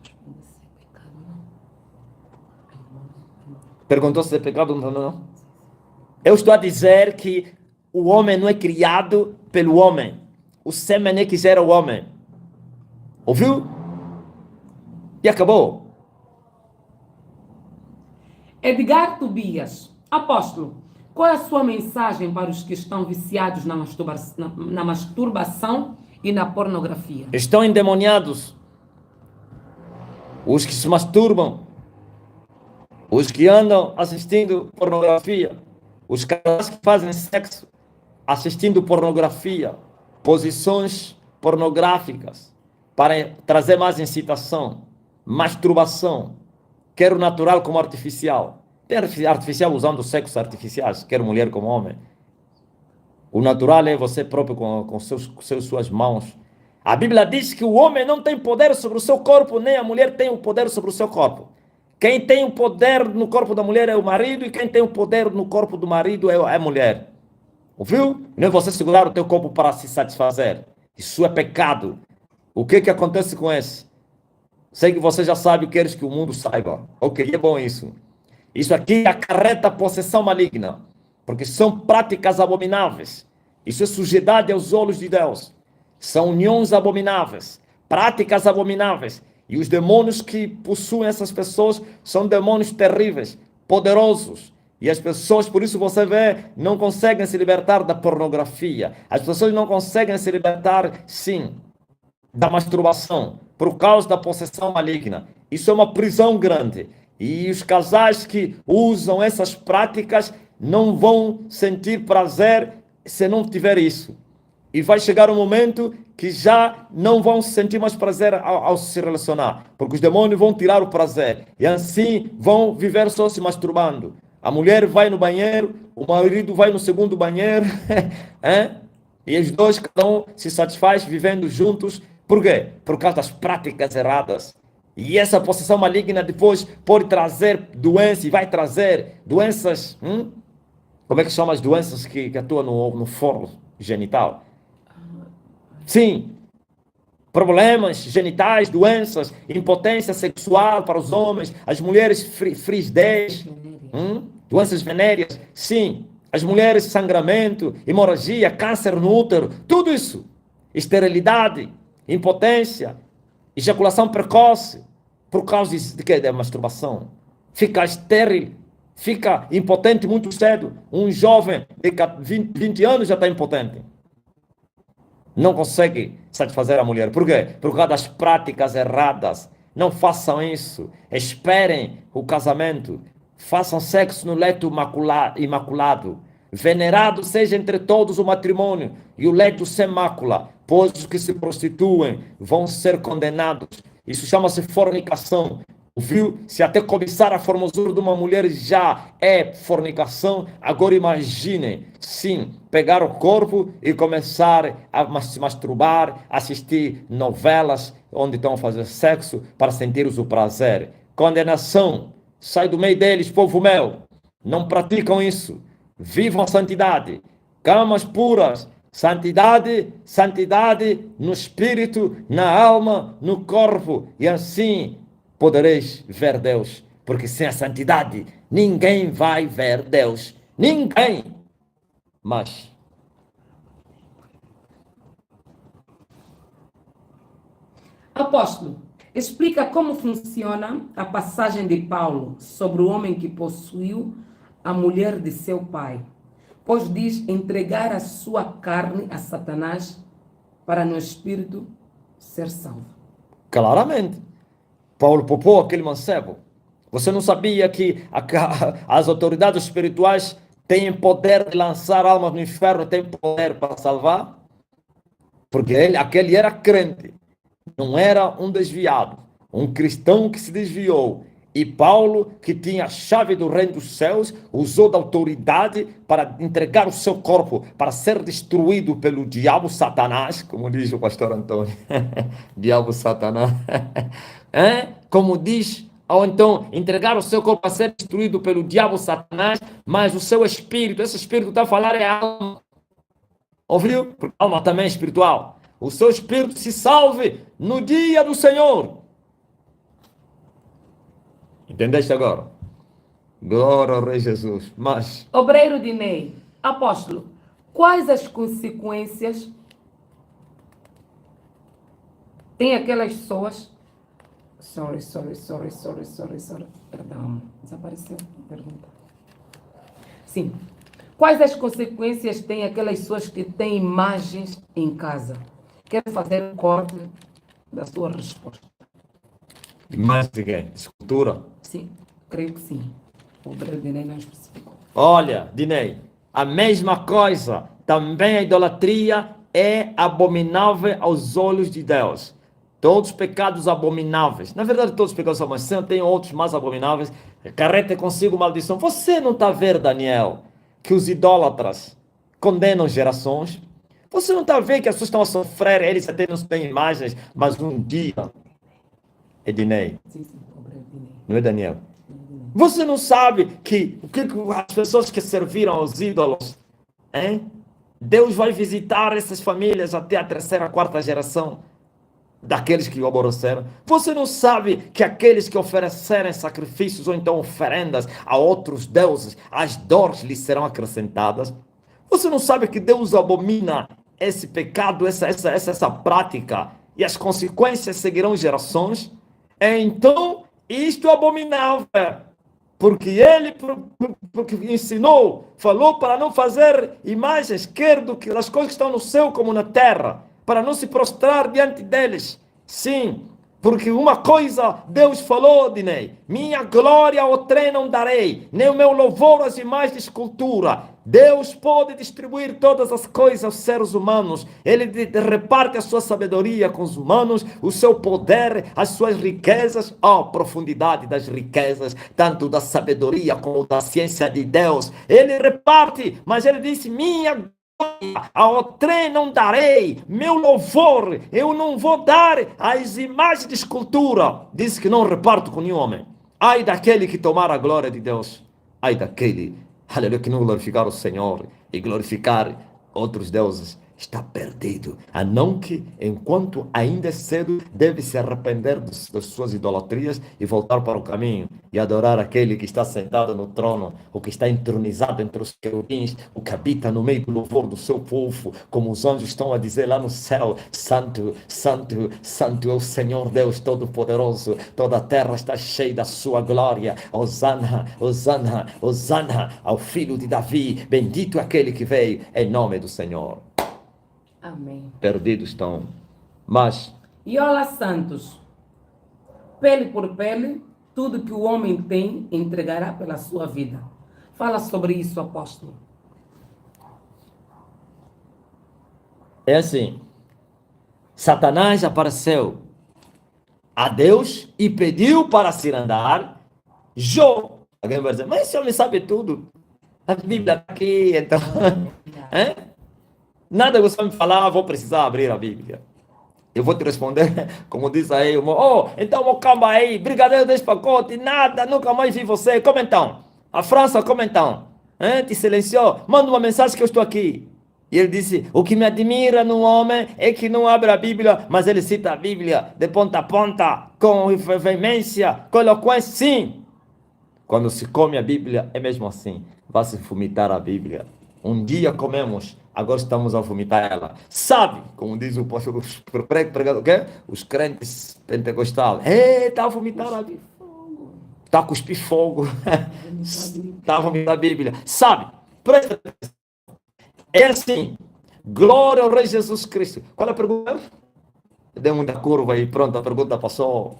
perguntou se é pecado ou não? Eu estou a dizer que o homem não é criado pelo homem. O sêmen é que gera o homem. Ouviu? E acabou. Edgar Tobias. Apóstolo, qual é a sua mensagem para os que estão viciados na masturbação e na pornografia? Estão endemoniados. Os que se masturbam. Os que andam assistindo pornografia. Os caras que fazem sexo assistindo pornografia. Posições pornográficas para trazer mais incitação. Masturbação. Quer o natural como artificial. Tem artificial usando sexos artificiais. Quer mulher como homem. O natural é você próprio com suas mãos. A Bíblia diz que o homem não tem poder sobre o seu corpo, nem a mulher tem o poder sobre o seu corpo. Quem tem o poder no corpo da mulher é o marido, e quem tem o poder no corpo do marido é a mulher. Ouviu? Não é você segurar o teu corpo para se satisfazer. Isso é pecado. O que acontece com esse? Sei que você já sabe, queres que o mundo saiba. Ok, é bom isso. Isso aqui acarreta possessão maligna, porque são práticas abomináveis. Isso é sujidade aos olhos de Deus. São uniões abomináveis, práticas abomináveis. E os demônios que possuem essas pessoas são demônios terríveis, poderosos. E as pessoas, por isso você vê, não conseguem se libertar da pornografia. As pessoas não conseguem se libertar, sim, da masturbação, por causa da possessão maligna. Isso é uma prisão grande. E os casais que usam essas práticas não vão sentir prazer se não tiver isso. E vai chegar um momento que já não vão sentir mais prazer ao se relacionar, porque os demônios vão tirar o prazer. E assim vão viver só se masturbando. A mulher vai no banheiro, o marido vai no segundo banheiro, e os dois, cada um se satisfaz vivendo juntos. Por quê? Por causa das práticas erradas. E essa possessão maligna depois pode trazer doenças, e vai trazer doenças. Como é que chama as doenças que atuam no foro genital? Sim, problemas genitais, doenças, impotência sexual para os homens, as mulheres frisidez, doenças venéreas, sim, as mulheres sangramento, hemorragia, câncer no útero, tudo isso, esterilidade, impotência, ejaculação precoce, por causa de quê? Da masturbação, fica estéril, fica impotente muito cedo, um jovem de 20 anos já está impotente. Não consegue satisfazer a mulher. Por quê? Por causa das práticas erradas. Não façam isso. Esperem o casamento. Façam sexo no leito imaculado. Venerado seja entre todos o matrimônio e o leito sem mácula, pois os que se prostituem vão ser condenados. Isso chama-se fornicação. Viu? Se até cobiçar a formosura de uma mulher já é fornicação, agora imaginem, sim, pegar o corpo e começar a se masturbar, assistir novelas onde estão a fazer sexo para sentir o prazer. Condenação, sai do meio deles, povo meu, não praticam isso, vivam a santidade, camas puras, santidade, santidade no espírito, na alma, no corpo, e assim podereis ver Deus, porque sem a santidade ninguém vai ver Deus, ninguém. Mas apóstolo, explica como funciona a passagem de Paulo sobre o homem que possuiu a mulher de seu pai, pois diz entregar a sua carne a Satanás para no espírito ser salvo. claramente, Paulo poupou aquele mancebo. Você não sabia que as autoridades espirituais têm poder de lançar almas no inferno, têm poder para salvar? Porque aquele era crente, não era um desviado, um cristão que se desviou. E Paulo, que tinha a chave do reino dos céus, usou da autoridade para entregar o seu corpo para ser destruído pelo diabo Satanás, como diz o pastor Antônio. Diabo Satanás. Como diz, ou então entregar o seu corpo para ser destruído pelo diabo Satanás, mas o seu espírito, esse espírito está a falar é a alma. Ouviu? Porque a alma também é espiritual. O seu espírito se salve no dia do Senhor. Entendeste agora? Glória ao Rei Jesus. Mas, Obreiro Dinei, apóstolo, quais as consequências tem aquelas pessoas... Sorry. Perdão, desapareceu a pergunta. Sim. Quais as consequências tem aquelas pessoas que têm imagens em casa? Quero fazer um corte da sua resposta. imagem de quem? Escultura? Sim, creio que sim. O obreiro Dinei não especificou. Olha, Dinei, a mesma coisa. Também a idolatria é abominável aos olhos de Deus. Todos os pecados abomináveis. Na verdade, todos os pecados são, mas tem outros mais abomináveis. Carreta consigo maldição. Você não está a ver, Daniel, que os idólatras condenam gerações? Você não está a ver que as pessoas estão a sofrer, eles até não têm imagens, mas um dia... É Dinei. Sim, obreiro Dinei. Não é Daniel? Você não sabe que as pessoas que serviram aos ídolos, Deus vai visitar essas famílias até a terceira, quarta geração daqueles que o aborreceram. Você não sabe que aqueles que oferecerem sacrifícios ou então oferendas a outros deuses, as dores lhes serão acrescentadas? Você não sabe que Deus abomina esse pecado, essa prática, e as consequências seguirão gerações? Então, isto é abominável. Porque ele porque ensinou, falou para não fazer imagens, quer do que as coisas que estão no céu como na terra, para não se prostrar diante deles. Sim, porque uma coisa Deus falou, Dinei, minha glória ao trem não darei, nem o meu louvor às imagens de escultura. Deus pode distribuir todas as coisas aos seres humanos. Ele reparte a sua sabedoria com os humanos, o seu poder, as suas riquezas. Oh, profundidade das riquezas, tanto da sabedoria como da ciência de Deus. Ele reparte, mas ele disse, minha ao trem não darei, meu louvor eu não vou dar às imagens de escultura. Diz que não reparto com nenhum homem. Ai daquele que tomar a glória de Deus. Ai daquele, aleluia, que não glorificar o Senhor e glorificar outros deuses. Está perdido, a não que, enquanto ainda é cedo, deve se arrepender das suas idolatrias e voltar para o caminho e adorar aquele que está sentado no trono, o que está entronizado entre os querubins, o que habita no meio do louvor do seu povo, como os anjos estão a dizer lá no céu: Santo, Santo, Santo é o Senhor Deus Todo-Poderoso, toda a terra está cheia da sua glória. Hosana, Hosana, Hosana ao filho de Davi, bendito é aquele que veio em nome do Senhor. Amém. Perdidos estão. Mas, E olá, santos, pele por pele, tudo que o homem tem entregará pela sua vida. Fala sobre isso, apóstolo. é assim, Satanás apareceu a Deus e pediu para se andar. Jó. Alguém vai dizer, mas esse homem sabe tudo. A Bíblia está aqui, então. Hein? Nada que você me falar, vou precisar abrir a Bíblia. Eu vou te responder, como diz aí, então, calma aí, brigadeiro desse pacote, nada, nunca mais vi você. Como então? A França, como então? Hein? Te silenciou? Manda uma mensagem que eu estou aqui. E ele disse, o que me admira no homem é que não abre a Bíblia, mas ele cita a Bíblia de ponta a ponta, com veemência, com eloquência, sim. Quando se come a Bíblia, é mesmo assim. Vai se vomitar a Bíblia. Um dia comemos, agora estamos a vomitar ela. Sabe, como diz o pastor, o quê? Os crentes pentecostais. Está a vomitar a Bíblia. Está a cuspir fogo. Está a vomitar a Bíblia. Sabe, presta atenção. É assim. Glória ao Rei Jesus Cristo. Qual é a pergunta? Deu muita curva aí, pronto, a pergunta passou.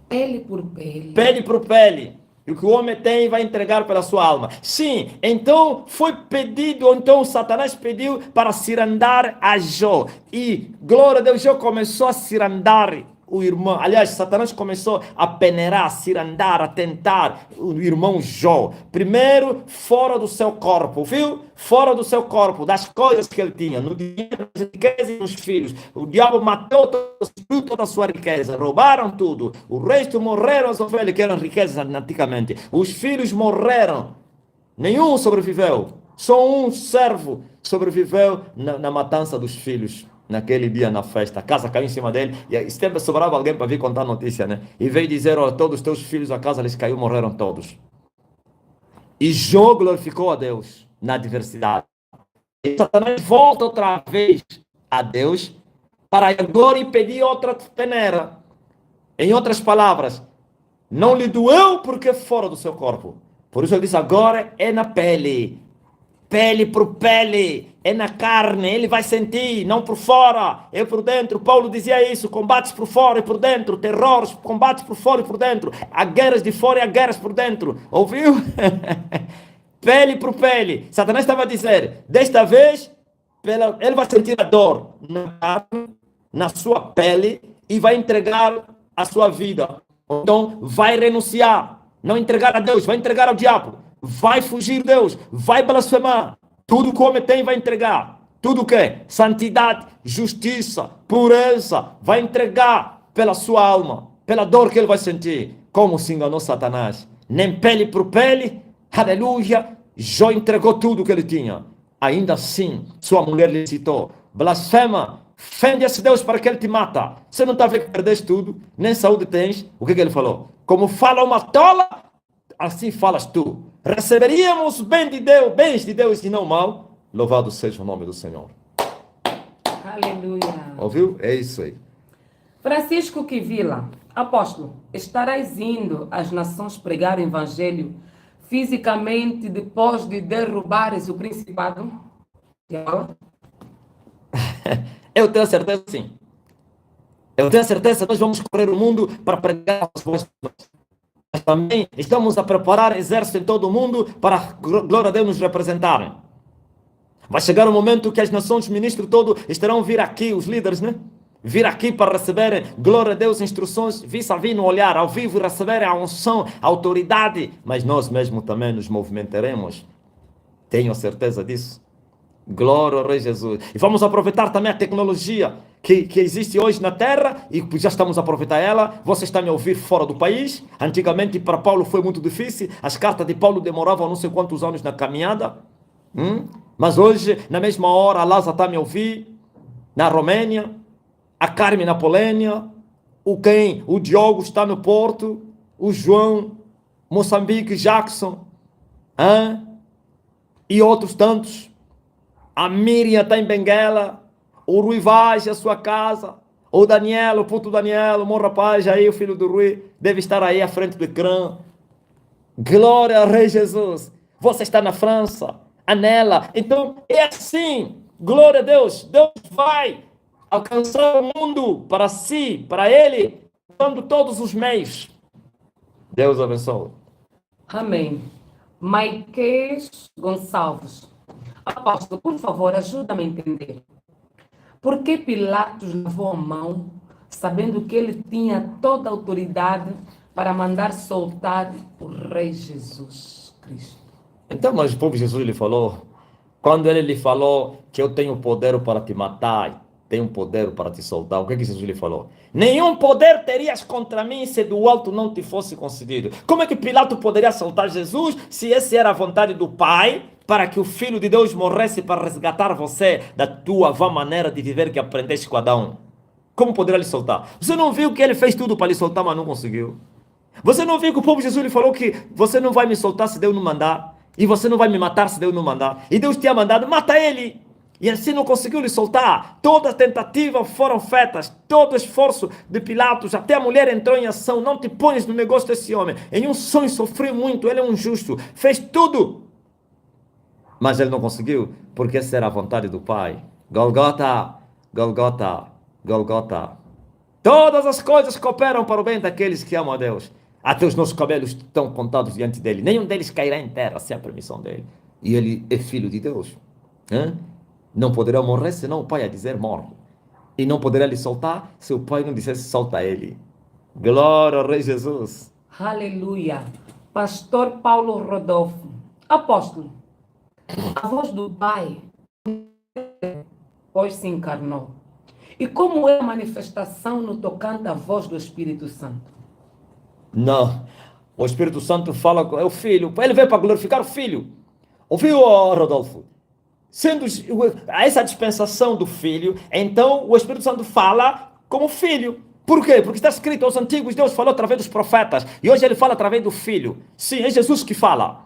Pele por pele. Pele por pele. E o que o homem tem vai entregar pela sua alma. Sim, então foi pedido, então Satanás pediu para cirandar a Jó. E, glória a Deus, Jó começou a cirandar o irmão. Aliás, Satanás começou a peneirar, a cirandar, a tentar o irmão Jó. Primeiro, fora do seu corpo, viu? Fora do seu corpo, das coisas que ele tinha, no dinheiro, nas riquezas e nos filhos. O diabo matou toda a sua riqueza, roubaram tudo. O resto morreram as ovelhas, que eram riquezas antigamente. Os filhos morreram, nenhum sobreviveu. Só um servo sobreviveu na matança dos filhos. Naquele dia na festa, a casa caiu em cima dele, e sempre sobrava alguém para vir contar a notícia, né? E veio dizer, ó, todos os teus filhos, a casa lhes caiu, morreram todos. E Jó glorificou a Deus na adversidade. E Satanás volta outra vez a Deus para agora impedir outra peneira. Em outras palavras, não lhe doeu porque é fora do seu corpo. Por isso ele diz, agora é na pele. Pele por pele, é na carne, ele vai sentir, não por fora, é por dentro. Paulo dizia isso, combates por fora e por dentro, terrores, combates por fora e por dentro, há guerras de fora e há guerras por dentro, ouviu? Pele por pele. Satanás estava a dizer, desta vez, ele vai sentir a dor na carne, na sua pele, e vai entregar a sua vida. Então, vai renunciar, não entregar a Deus, vai entregar ao diabo. Vai fugir Deus, vai blasfemar. Tudo que o homem tem vai entregar. Tudo o que? Santidade, justiça, pureza. Vai entregar pela sua alma, pela dor que ele vai sentir. Como se enganou Satanás? Nem pele por pele, aleluia. Jó entregou tudo que ele tinha. Ainda assim, sua mulher lhe citou: blasfema, fende esse Deus para que ele te mata. Você não está vendo que perdeste tudo, nem saúde tens. O que ele falou? Como fala uma tola, assim falas tu. Receberíamos bens de Deus e não mal. Louvado seja o nome do Senhor. Aleluia. Ouviu? É isso aí. Francisco Quivila, apóstolo, estarás indo às nações pregar o evangelho fisicamente depois de derrubares o principado? Eu tenho certeza sim. Eu tenho certeza que nós vamos correr o mundo para pregar as boas novas. Mas também estamos a preparar exército em todo o mundo para a glória a Deus nos representarem. Vai chegar o momento que as nações, ministros todos, estarão vir aqui, os líderes, né? Vir aqui para receberem, glória a Deus, instruções, vis-a-vis no olhar, ao vivo, receberem a unção, a autoridade. Mas nós mesmos também nos movimentaremos. Tenho certeza disso. Glória ao Rei Jesus. E vamos aproveitar também a tecnologia que existe hoje na Terra e já estamos a aproveitar ela. Você está me a ouvir fora do país. Antigamente para Paulo foi muito difícil. As cartas de Paulo demoravam não sei quantos anos na caminhada. Mas hoje, na mesma hora, a Lázaro está me a ouvir na Romênia, a Carmen na Polônia, o Diogo está no Porto, o João, Moçambique, Jackson, e outros tantos. A Miriam está em Benguela, o Rui Vaz, a sua casa, o Daniel, o puto Daniel, o meu rapaz aí, o filho do Rui, deve estar aí à frente do ecrã. Glória ao Rei Jesus. Você está na França, Anela. Então, é assim. Glória a Deus. Deus vai alcançar o mundo para si, para Ele, dando todos os meios. Deus abençoe. Amém. Maiques Gonçalves. Apóstolo, por favor, ajuda-me a entender. Por que Pilatos lavou a mão, sabendo que ele tinha toda a autoridade para mandar soltar o Rei Jesus Cristo? Então, mas o próprio Jesus lhe falou, quando ele lhe falou que eu tenho poder para te matar, tenho poder para te soltar, o que Jesus lhe falou? Nenhum poder terias contra mim se do alto não te fosse concedido. Como é que Pilato poderia soltar Jesus se essa era a vontade do Pai, para que o Filho de Deus morresse para resgatar você da tua vã maneira de viver que aprendeste com Adão? Como poderia lhe soltar? Você não viu que ele fez tudo para lhe soltar, mas não conseguiu? Você não viu que o povo Jesus lhe falou que você não vai me soltar se Deus não mandar? E você não vai me matar se Deus não mandar? E Deus tinha mandado, mata ele! E assim não conseguiu lhe soltar. Todas as tentativas foram feitas, todo o esforço de Pilatos, até a mulher entrou em ação. Não te pões no negócio desse homem. Em um sonho sofreu muito, ele é um justo, fez tudo. Mas ele não conseguiu, porque essa era a vontade do Pai. Golgota, Golgota, Golgota. Todas as coisas cooperam para o bem daqueles que amam a Deus. Até os nossos cabelos estão contados diante dele. Nenhum deles cairá em terra sem a permissão dele. E ele é filho de Deus. Não poderá morrer senão o Pai a dizer morre. E não poderá lhe soltar se o Pai não dissesse solta ele. Glória ao Rei Jesus. Aleluia. Pastor Paulo Rodolfo. Apóstolo, a voz do Pai hoje se encarnou. E como é a manifestação no tocante à voz do Espírito Santo? Não. O Espírito Santo fala com o Filho. Ele veio para glorificar o Filho. Ouviu, Rodolfo? Sendo essa dispensação do Filho, então o Espírito Santo fala como Filho. Por quê? Porque está escrito aos antigos, Deus falou através dos profetas. E hoje ele fala através do Filho. Sim, é Jesus que fala.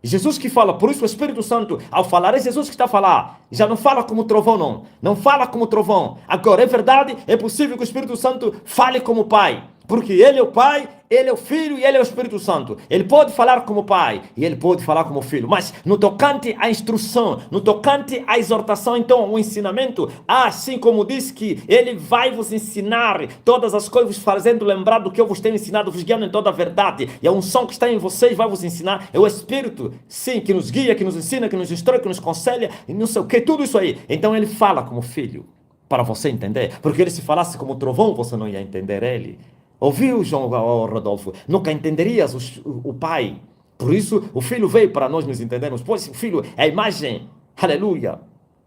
Jesus que fala, por isso o Espírito Santo, ao falar, é Jesus que está a falar. Já não fala como trovão, não. Não fala como trovão. Agora, é verdade, é possível que o Espírito Santo fale como Pai. Porque Ele é o Pai, Ele é o Filho e Ele é o Espírito Santo. Ele pode falar como Pai e Ele pode falar como Filho. Mas no tocante à instrução, no tocante à exortação, então, o ensinamento, assim como diz que Ele vai vos ensinar todas as coisas, fazendo lembrar do que eu vos tenho ensinado, vos guiando em toda a verdade. E a unção que está em vocês vai vos ensinar. É o Espírito, sim, que nos guia, que nos ensina, que nos instrui, que nos aconselha, e não sei o que, tudo isso aí. Então Ele fala como Filho, para você entender. Porque Ele se falasse como trovão, você não ia entender Ele. Ouviu, João Rodolfo? Nunca entenderias o Pai. Por isso, o Filho veio para nós nos entendermos. Pois o Filho é a imagem, aleluia,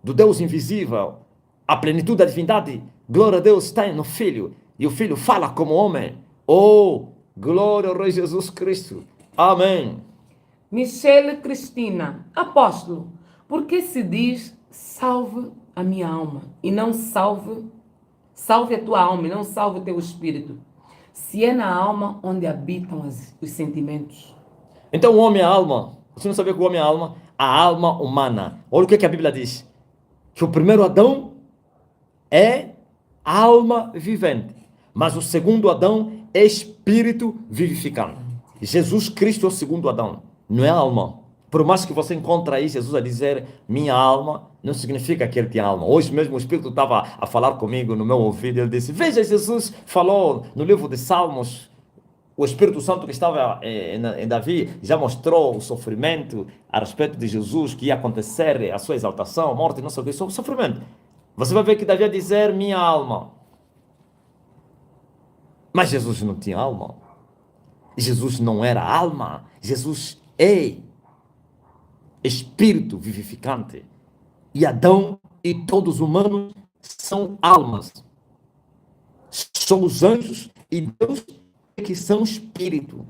do Deus invisível. A plenitude da divindade, glória a Deus, está no Filho. E o Filho fala como homem. Oh, glória ao Rei Jesus Cristo. Amém. Michele Cristina. Apóstolo, por que se diz salve a minha alma e não salve a tua alma e não salve o teu espírito? Se é na alma onde habitam os sentimentos. Então o homem é a alma. Você não sabia que o homem é a alma? A alma humana. Olha o que a Bíblia diz. Que o primeiro Adão é alma vivente. Mas o segundo Adão é espírito vivificante. Jesus Cristo é o segundo Adão, não é alma. Por mais que você encontre aí Jesus a dizer minha alma, não significa que ele tinha alma. Hoje mesmo o Espírito estava a falar comigo no meu ouvido, ele disse, veja, Jesus falou no livro de Salmos, o Espírito Santo que estava em Davi já mostrou o sofrimento a respeito de Jesus, que ia acontecer, a sua exaltação, a morte, não sei o que, sofrimento. Você vai ver que Davi ia dizer minha alma. Mas Jesus não tinha alma. Jesus não era alma. Jesus é espírito vivificante. E Adão e todos os humanos são almas. São os anjos e Deus que são espírito.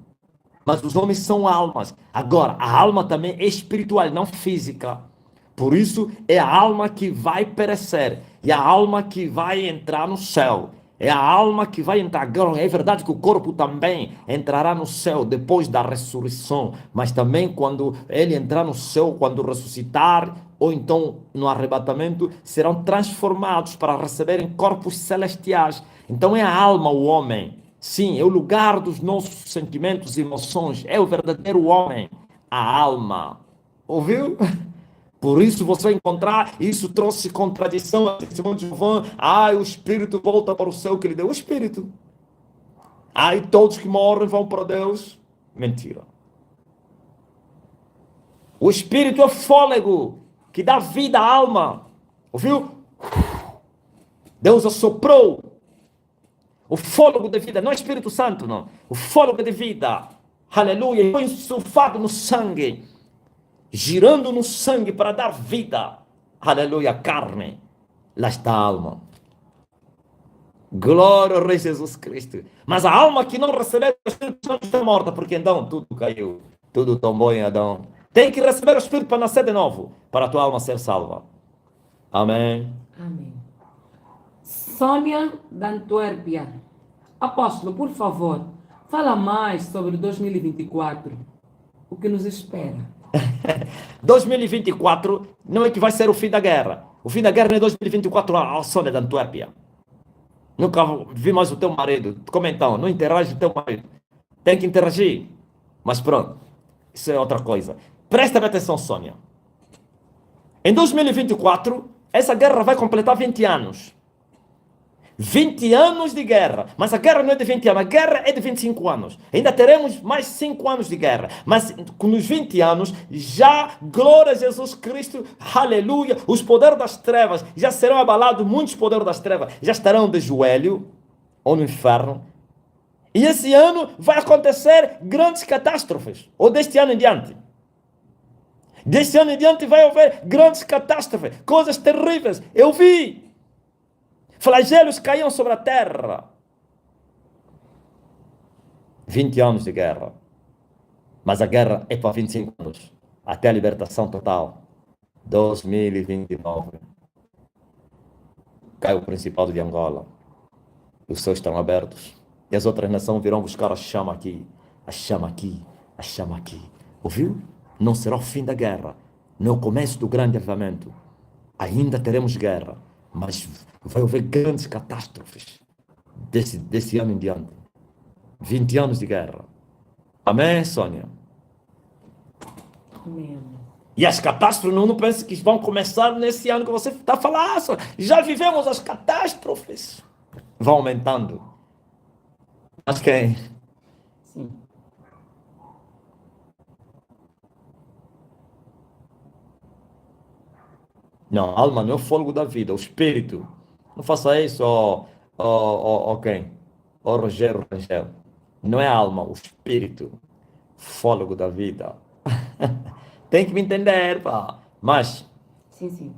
Mas os homens são almas. Agora, a alma também é espiritual, não física. Por isso, é a alma que vai perecer. É a alma que vai entrar no céu. É a alma que vai entrar. Agora, é verdade que o corpo também entrará no céu depois da ressurreição. Mas também quando ele entrar no céu, quando ressuscitar, ou então no arrebatamento, serão transformados para receberem corpos celestiais. Então é a alma, o homem. Sim, é o lugar dos nossos sentimentos e emoções. É o verdadeiro homem, a alma. Ouviu? Por isso você vai encontrar, isso trouxe contradição a testemunho de João. O espírito volta para o céu que lhe deu o espírito. E todos que morrem vão para Deus. Mentira. O espírito é fôlego que dá vida à alma. Ouviu? Deus assoprou o fôlego de vida, não é Espírito Santo, não. O fôlego de vida, aleluia, foi insuflado no sangue, girando no sangue para dar vida, aleluia, carne. Lá está a alma. Glória ao Rei Jesus Cristo. Mas a alma que não recebeu o Espírito Santo está morta, porque então tudo caiu, tudo tombou em Adão. Tem que receber o Espírito para nascer de novo, para a tua alma ser salva. Amém. Amém. Sônia da Antuérpia. Apóstolo, por favor, fala mais sobre 2024. O que nos espera? 2024 não é que vai ser o fim da guerra. O fim da guerra não é 2024, a Sônia da Antuérpia. Nunca vi mais o teu marido. Como então? Não interage com o teu marido. Tem que interagir. Mas pronto, isso é outra coisa. Presta atenção, Sônia. Em 2024, essa guerra vai completar 20 anos. 20 anos de guerra. Mas a guerra não é de 20 anos, a guerra é de 25 anos. Ainda teremos mais 5 anos de guerra. Mas nos 20 anos, já, glória a Jesus Cristo, aleluia, os poderes das trevas já serão abalados, muitos poderes das trevas já estarão de joelho, ou no inferno. E esse ano vai acontecer grandes catástrofes, ou deste ano em diante. Deste ano em diante vai haver grandes catástrofes, coisas terríveis. Eu vi. Flagelos caíam sobre a terra. 20 anos de guerra. Mas a guerra é para 25 anos. Até a libertação total. 2029. Cai o Principado de Angola. Os céus estão abertos. E as outras nações virão buscar a chama aqui. A chama aqui. A chama aqui. Ouviu? Não será o fim da guerra. Não é o começo do grande avivamento. Ainda teremos guerra. Mas vai haver grandes catástrofes desse ano em diante. 20 anos de guerra. Amém, Sônia? Amém. E as catástrofes, não pense que vão começar nesse ano que você está falando. Já vivemos as catástrofes. Vão aumentando. Mas quem? Sim. Não, a alma não é o fôlego da vida, o espírito. Não faça isso, ó quem? Ó Rogério Rangel. Não é a alma, o espírito. Fôlego da vida. Tem que me entender, pá. Mas, Sim, sim.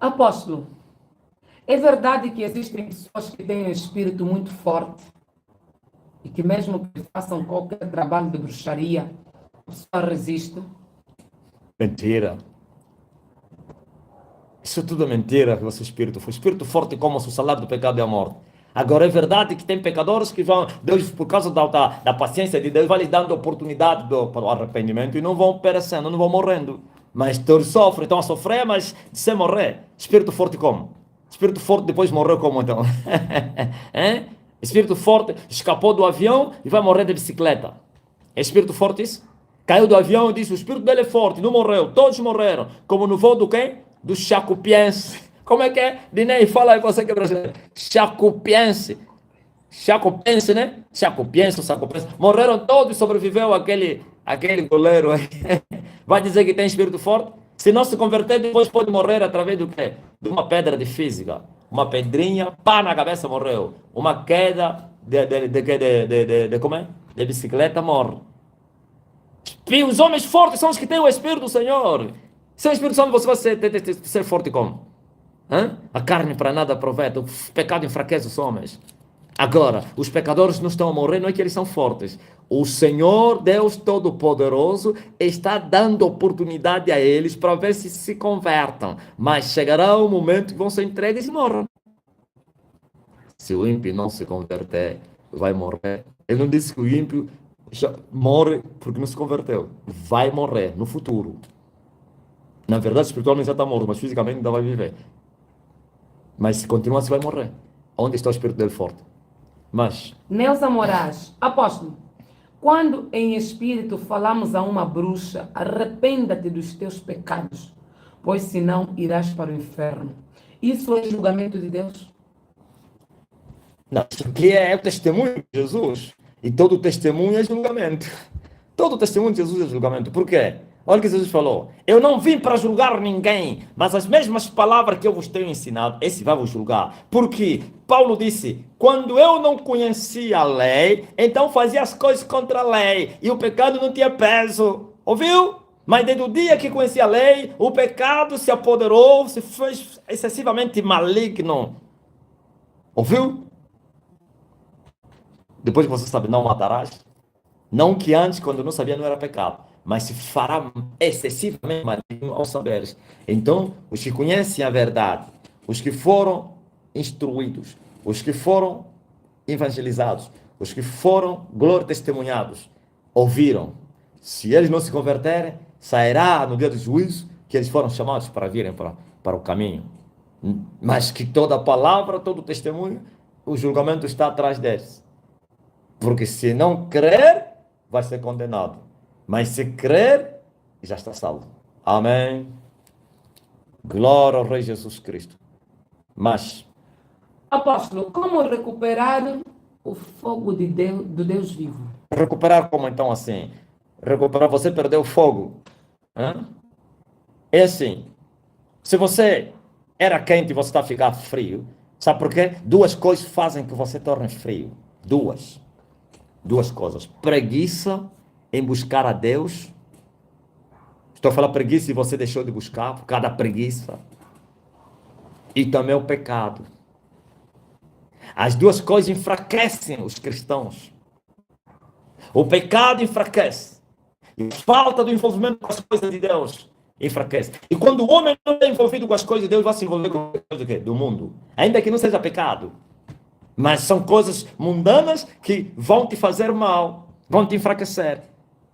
Apóstolo, é verdade que existem pessoas que têm um espírito muito forte e que mesmo que façam qualquer trabalho de bruxaria, a pessoa resiste? mentira. Isso é tudo mentira que o seu espírito foi. Espírito forte como o salário do pecado é a morte. Agora é verdade que tem pecadores que vão, Deus, por causa da paciência de Deus, vai lhes dando oportunidade para o arrependimento e não vão perecendo, não vão morrendo. Mas todos sofrem, estão a sofrer, mas sem morrer. Espírito forte como? Espírito forte depois morreu como então? Hein? Espírito forte escapou do avião e vai morrer de bicicleta. É espírito forte isso? Caiu do avião e disse, o espírito dele é forte, não morreu, todos morreram. Como no voo do quem? Do chacupiense. Como é que é? Dinei, fala aí você que é brasileiro. Chacupiense. Chacupense, né? Chacupense, Chacupense. Morreram todos, sobreviveu aquele goleiro aí. Vai dizer que tem espírito forte? Se não se converter, depois pode morrer através do quê? De uma pedra de física. Uma pedrinha, pá na cabeça, morreu. Uma queda de como é? De bicicleta, morre. E os homens fortes são os que têm o Espírito do Senhor. Sem o Espírito Santo, você vai ser forte como? Hã? A carne para nada aproveita. O pecado enfraquece os homens. Agora, os pecadores não estão a morrer, não é que eles são fortes. O Senhor, Deus Todo-Poderoso, está dando oportunidade a eles para ver se convertam. Mas chegará um momento que vão ser entregues e morram. Se o ímpio não se converter, vai morrer. Ele não disse que o ímpio morre porque não se converteu. Vai morrer no futuro. Na verdade, espiritualmente já está morto, mas fisicamente ainda vai viver. Mas se continuar, se vai morrer. Onde está o espírito dele forte? Mas, Nelson Moraes, apóstolo, quando em espírito falamos a uma bruxa, arrependa-te dos teus pecados, pois senão irás para o inferno. Isso é julgamento de Deus? não, isso aqui é o testemunho de Jesus. E todo testemunho é julgamento. Todo testemunho de Jesus é julgamento. Por quê? Olha o que Jesus falou. Eu não vim para julgar ninguém, mas as mesmas palavras que eu vos tenho ensinado, esse vai vos julgar. Porque Paulo disse, quando eu não conhecia a lei, então fazia as coisas contra a lei, e o pecado não tinha peso. Ouviu? Mas desde o dia que conheci a lei, o pecado se apoderou, se fez excessivamente maligno. Ouviu? Depois que você sabe, não matarás. Não que antes, quando não sabia, não era pecado, mas se fará excessivamente maligno ao saberes. Então, os que conhecem a verdade, os que foram instruídos, os que foram evangelizados, os que foram glória testemunhados, ouviram. Se eles não se converterem, sairá no dia do juízo que eles foram chamados para virem para o caminho. Mas que toda palavra, todo testemunho, o julgamento está atrás deles. Porque se não crer, vai ser condenado. Mas se crer, já está salvo. Amém. Glória ao Rei Jesus Cristo. Mas, Apóstolo, como recuperar o fogo de Deus, do Deus vivo? recuperar como então assim? Recuperar, você perdeu o fogo. Hã? É assim, se você era quente e você está a ficar frio, sabe por quê? Duas coisas fazem que você torne frio. Duas coisas. Preguiça em buscar a Deus. Estou a falar preguiça e você deixou de buscar por causa da preguiça. E também o pecado. As duas coisas enfraquecem os cristãos. O pecado enfraquece. E a falta do envolvimento com as coisas de Deus enfraquece. E quando o homem não é envolvido com as coisas de Deus, vai se envolver com as coisas do quê? Do mundo. Ainda que não seja pecado. Mas são coisas mundanas que vão te fazer mal, vão te enfraquecer.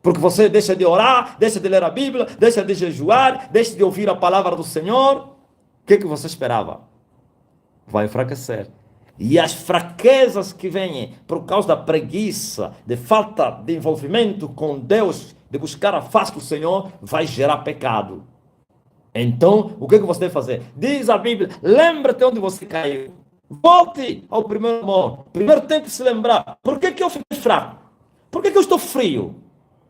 Porque você deixa de orar, deixa de ler a Bíblia, deixa de jejuar, deixa de ouvir a palavra do Senhor. O que você esperava? Vai enfraquecer. E as fraquezas que vêm por causa da preguiça, de falta de envolvimento com Deus, de buscar a face do Senhor, vai gerar pecado. Então, o que você deve fazer? Diz a Bíblia, lembra-te onde você caiu. Volte ao primeiro amor. Primeiro tem que se lembrar. Por que eu fiquei fraco? Por que eu estou frio?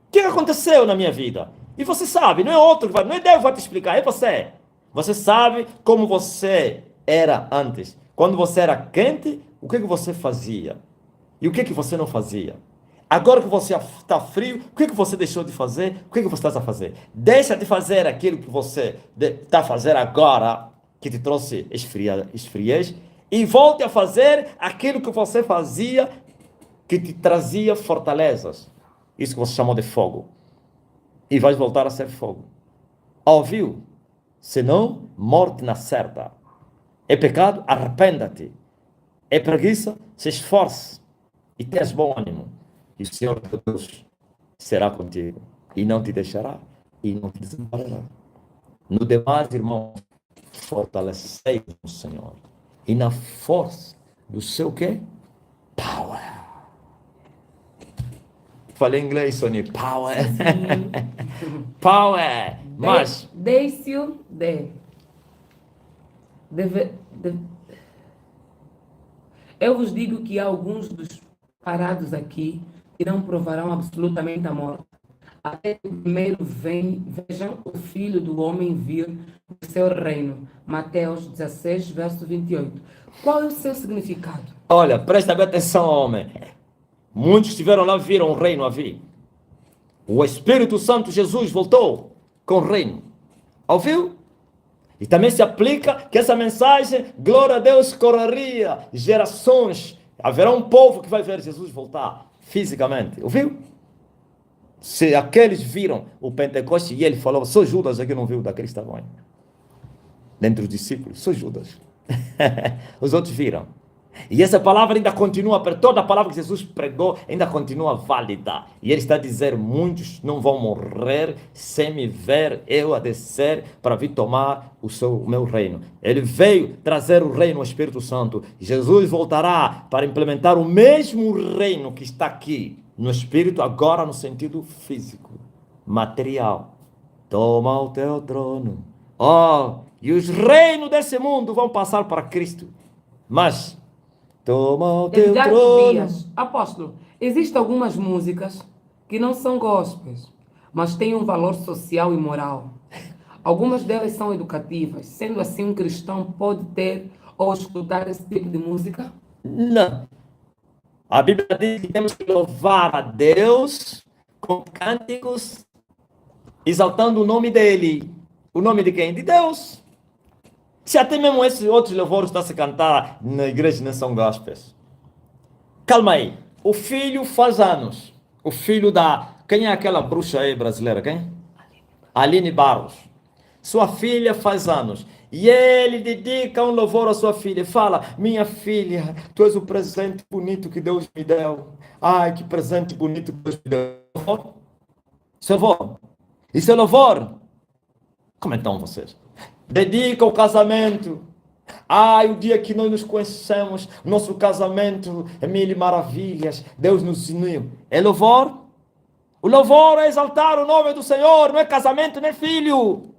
O que aconteceu na minha vida? E você sabe, não é outro que vai, não é Deus que vai te explicar, é você. Você sabe como você era antes. Quando você era quente, o que você fazia? E o que você não fazia? Agora que você está frio, o que você deixou de fazer? O que você está a fazer? Deixa de fazer aquilo que você está a fazer agora, que te trouxe esfriez, e volte a fazer aquilo que você fazia, que te trazia fortalezas. Isso que você chamou de fogo. E vais voltar a ser fogo. Ouviu? Senão, morte na certa. É pecado? Arrependa-te. É preguiça? Se esforce. E tenhas bom ânimo. E o Senhor Deus será contigo. E não te deixará. E não te desamparará. No demais, irmão, fortalecei o Senhor. E na força do seu quê? Power. Falei em inglês, Sony. Power. Power. Mas... Deixe-o Eu vos digo que alguns dos parados aqui que não provarão absolutamente a morte, até que primeiro vejam o Filho do Homem vir no seu reino. Mateus 16, verso 28. Qual é o seu significado? Olha, presta bem atenção, homem. Muitos estiveram lá, viram o reino ali. O Espírito Santo, Jesus, voltou com o reino. Ouviu? E também se aplica que essa mensagem, glória a Deus, correria gerações. Haverá um povo que vai ver Jesus voltar fisicamente. Ouviu? Se aqueles viram o Pentecoste e ele falou, só Judas aqui não viu daqueles estavam aí. Dentre os discípulos, só Judas. Os outros viram. E essa palavra ainda continua, toda a palavra que Jesus pregou ainda continua válida. E ele está a dizer, muitos não vão morrer sem me ver, eu a descer para vir tomar o meu reino. Ele veio trazer o reino, o Espírito Santo. Jesus voltará para implementar o mesmo reino que está aqui, no Espírito, agora no sentido físico, material. Toma o teu trono. E os reinos desse mundo vão passar para Cristo. Mas... toma o teu Edgar trono. Tobias, apóstolo, existem algumas músicas que não são gospels, mas têm um valor social e moral. Algumas delas são educativas. Sendo assim, um cristão pode ter ou escutar esse tipo de música? Não. A Bíblia diz que temos que louvar a Deus com cânticos, exaltando o nome dele. O nome de quem? De Deus. Se até mesmo esses outros louvores estão a se cantar na igreja não são gospels. Calma aí. O filho faz anos. O filho da... Quem é aquela bruxa aí brasileira? Quem? Aline Barros. Sua filha faz anos. E ele dedica um louvor à sua filha. Fala, minha filha, tu és o presente bonito que Deus me deu. Ai, que presente bonito que Deus me deu. Isso é louvor. Isso é louvor. Como então vocês? Dedica o casamento. Ai, o dia que nós nos conhecemos, nosso casamento é mil maravilhas. Deus nos uniu. É louvor? O louvor é exaltar o nome do Senhor, não é casamento, nem filho.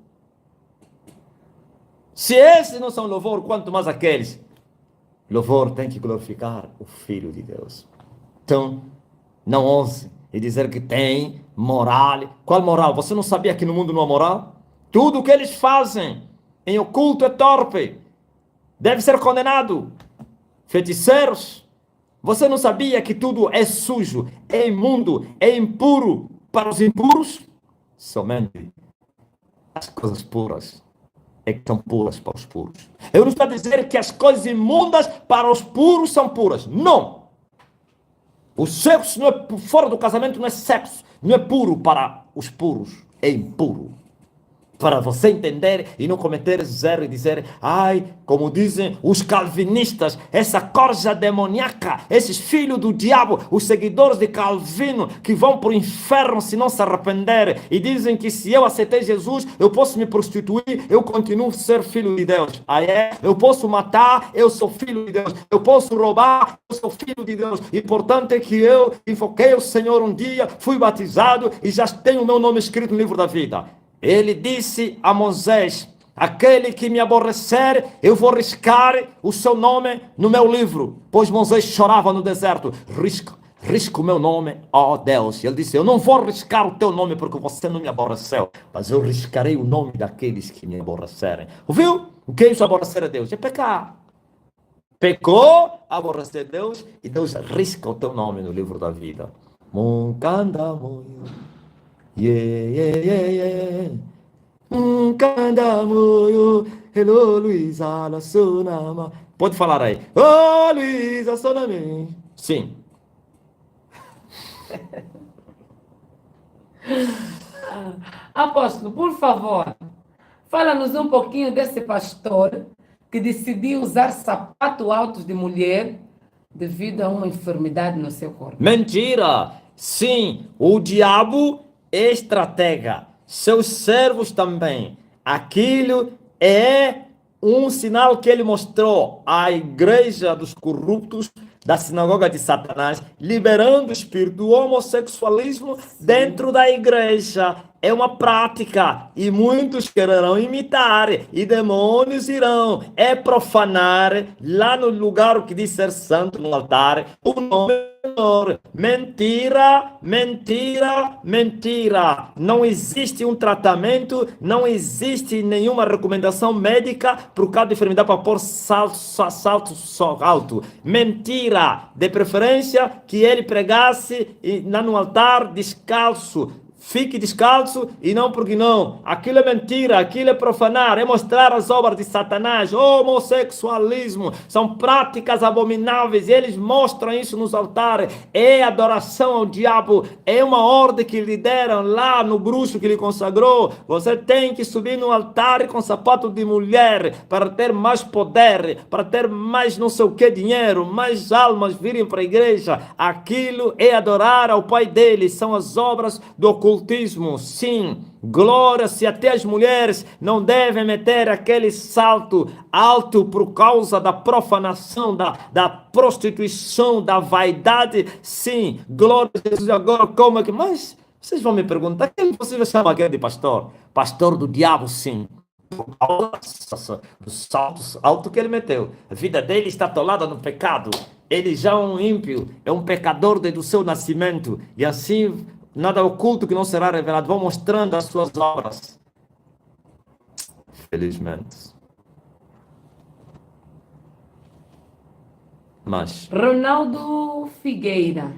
Se esses não são louvor, quanto mais aqueles. Louvor tem que glorificar o Filho de Deus. Então, não ouse e dizer que tem moral. Qual moral? Você não sabia que no mundo não há moral? Tudo o que eles fazem em oculto é torpe. Deve ser condenado. Feiticeiros. Você não sabia que tudo é sujo, é imundo, é impuro para os impuros? Somente as coisas puras é que são puras para os puros. Eu não estou a dizer que as coisas imundas para os puros são puras. Não. O sexo não é, fora do casamento não é sexo. Não é puro para os puros. É impuro. Para você entender e não cometer zero e dizer, ai, como dizem os calvinistas, essa corja demoníaca, esses filhos do diabo, os seguidores de Calvino, que vão para o inferno se não se arrepender, e dizem que se eu aceitei Jesus, eu posso me prostituir, eu continuo a ser filho de Deus. Aí eu posso matar, eu sou filho de Deus. Eu posso roubar, eu sou filho de Deus. E portanto é que eu invoquei o Senhor um dia, fui batizado e já tenho o meu nome escrito no livro da vida. Ele disse a Moisés, aquele que me aborrecer, eu vou riscar o seu nome no meu livro. Pois Moisés chorava no deserto, risca o meu nome, ó Deus. E ele disse, eu não vou riscar o teu nome porque você não me aborreceu, mas eu riscarei o nome daqueles que me aborrecerem. Ouviu? O que é isso, aborrecer a Deus? É pecar. Pecou, aborrecer Deus, e Deus risca o teu nome no livro da vida. Hello, Luísa, la sonama. Pode falar aí. Oh, Luísa, soname. Sim. Apóstolo, por favor, fala-nos um pouquinho desse pastor que decidiu usar sapato altos de mulher devido a uma enfermidade no seu corpo. Mentira! Sim, o diabo é estratega. Seus servos também. Aquilo é um sinal que ele mostrou à igreja dos corruptos da sinagoga de Satanás, liberando o espírito do homossexualismo dentro da igreja. É uma prática e muitos quererão imitar e demônios irão profanar lá no lugar que diz ser santo, no altar, o nome do Senhor. Mentira, mentira, mentira. Não existe um tratamento, não existe nenhuma recomendação médica por causa de enfermidade para pôr salto alto. Mentira. De preferência que ele pregasse lá no altar descalço. Fique descalço e não porque não. Aquilo é mentira, aquilo é profanar, é mostrar as obras de Satanás. Homossexualismo são práticas abomináveis. Eles mostram isso nos altares. É adoração ao diabo. É uma ordem que lhe deram lá no bruxo que lhe consagrou. Você tem que subir no altar com sapato de mulher para ter mais poder, para ter mais não sei o que dinheiro, mais almas virem para a igreja. Aquilo é adorar ao pai deles. São as obras do ocultismo. Sim, glória, se até as mulheres não devem meter aquele salto alto por causa da profanação, da prostituição, da vaidade. Sim, glória a Jesus. Agora como é que... Mas vocês vão me perguntar, quem vocês chamam aquele de pastor? Pastor do diabo, sim. Por causa do salto alto que ele meteu. A vida dele está atolada no pecado. Ele já é um ímpio, é um pecador desde o seu nascimento. E assim... Nada oculto que não será revelado. Vão mostrando as suas obras. Felizmente. Mas... Ronaldo Figueira.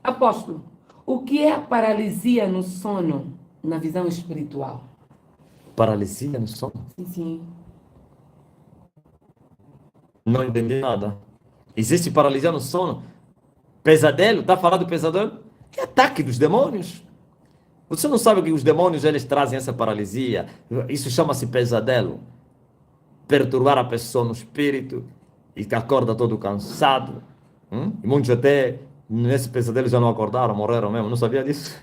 Apóstolo, o que é a paralisia no sono na visão espiritual? Paralisia no sono? Sim, sim. Não entendi nada. Existe paralisia no sono? Pesadelo? Está falando do pesadelo? É ataque dos demônios. Você não sabe que os demônios eles trazem essa paralisia? Isso chama-se pesadelo. Perturbar a pessoa no espírito e que acorda todo cansado. E muitos até nesse pesadelo já não acordaram, morreram mesmo. Não sabia disso?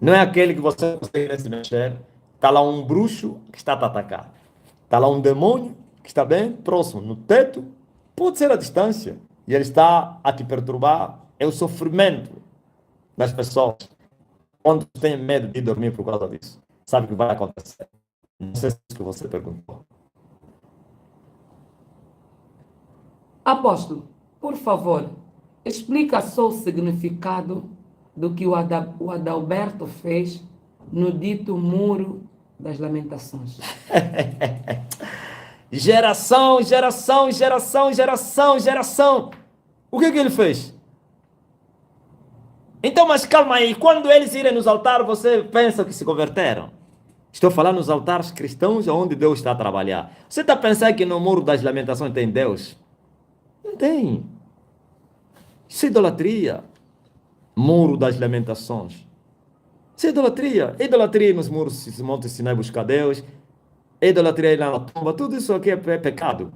Não é aquele que você consegue se mexer. Está lá um bruxo que está a te atacar. Está lá um demônio que está bem próximo, no teto. Pode ser a distância. E ele está a te perturbar. É o sofrimento das pessoas, quando tem medo de dormir por causa disso, sabe o que vai acontecer? Não sei se é o que você perguntou. Apóstolo, por favor, explica só o significado do que o Adalberto fez no dito Muro das Lamentações. Geração, geração, geração, geração, geração. O que ele fez? Então, mas calma aí, quando eles irem nos altares, você pensa que se converteram? Estou falando nos altares cristãos, onde Deus está a trabalhar. Você está pensando que no Muro das Lamentações tem Deus? Não tem. Isso é idolatria. Muro das Lamentações. Isso é idolatria. Idolatria nos muros de Monte Sinai buscar Deus. Idolatria lá na tumba. Tudo isso aqui é pecado.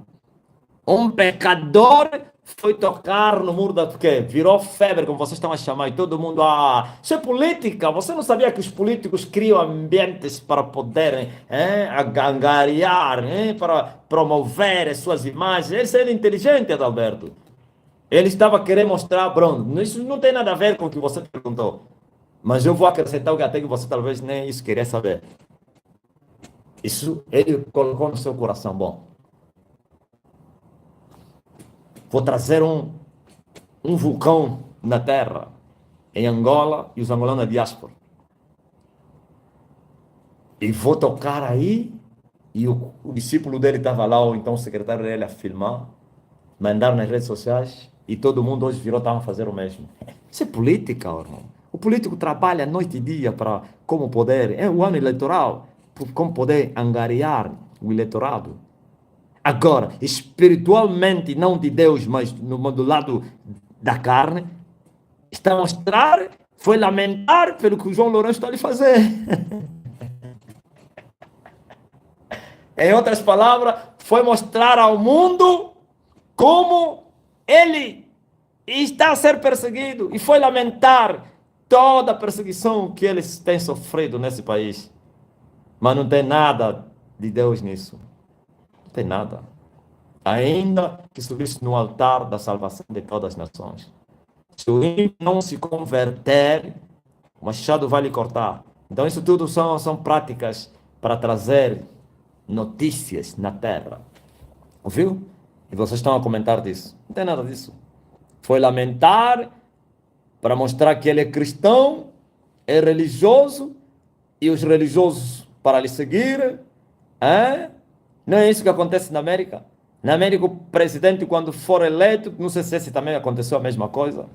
Um pecador foi tocar no muro da... Porque virou febre, como vocês estão a chamar, e todo mundo... Isso é política. Você não sabia que os políticos criam ambientes para poderem angariar, para promover as suas imagens. Eles eram inteligentes, Adalberto. Ele estava querendo mostrar... Pronto, isso não tem nada a ver com o que você perguntou. Mas eu vou acrescentar o que até que você talvez nem isso queria saber. Isso ele colocou no seu coração. Bom, vou trazer um vulcão na terra, em Angola, e os angolanos na diáspora. E vou tocar aí, e o discípulo dele estava lá, ou então o secretário dele a filmar, mandar nas redes sociais, e todo mundo hoje virou, estava a fazer o mesmo. Isso é política, irmão. O político trabalha noite e dia para como poder, é o ano eleitoral, como poder angariar o eleitorado. Agora, espiritualmente, não de Deus, mas do lado da carne, está a mostrar, foi lamentar pelo que o João Lourenço está a lhe fazer. Em outras palavras, foi mostrar ao mundo como ele está a ser perseguido e foi lamentar toda a perseguição que eles têm sofrido nesse país. Mas não tem nada de Deus nisso. Não tem nada. Ainda que subisse no altar da salvação de todas as nações. Se o ímpio não se converter, o machado vai lhe cortar. Então, isso tudo são práticas para trazer notícias na terra. Ouviu? E vocês estão a comentar disso. Não tem nada disso. Foi lamentar para mostrar que ele é cristão, é religioso, e os religiosos para lhe seguir. Não é isso que acontece na América? Na América, o presidente, quando for eleito, não sei se também aconteceu a mesma coisa.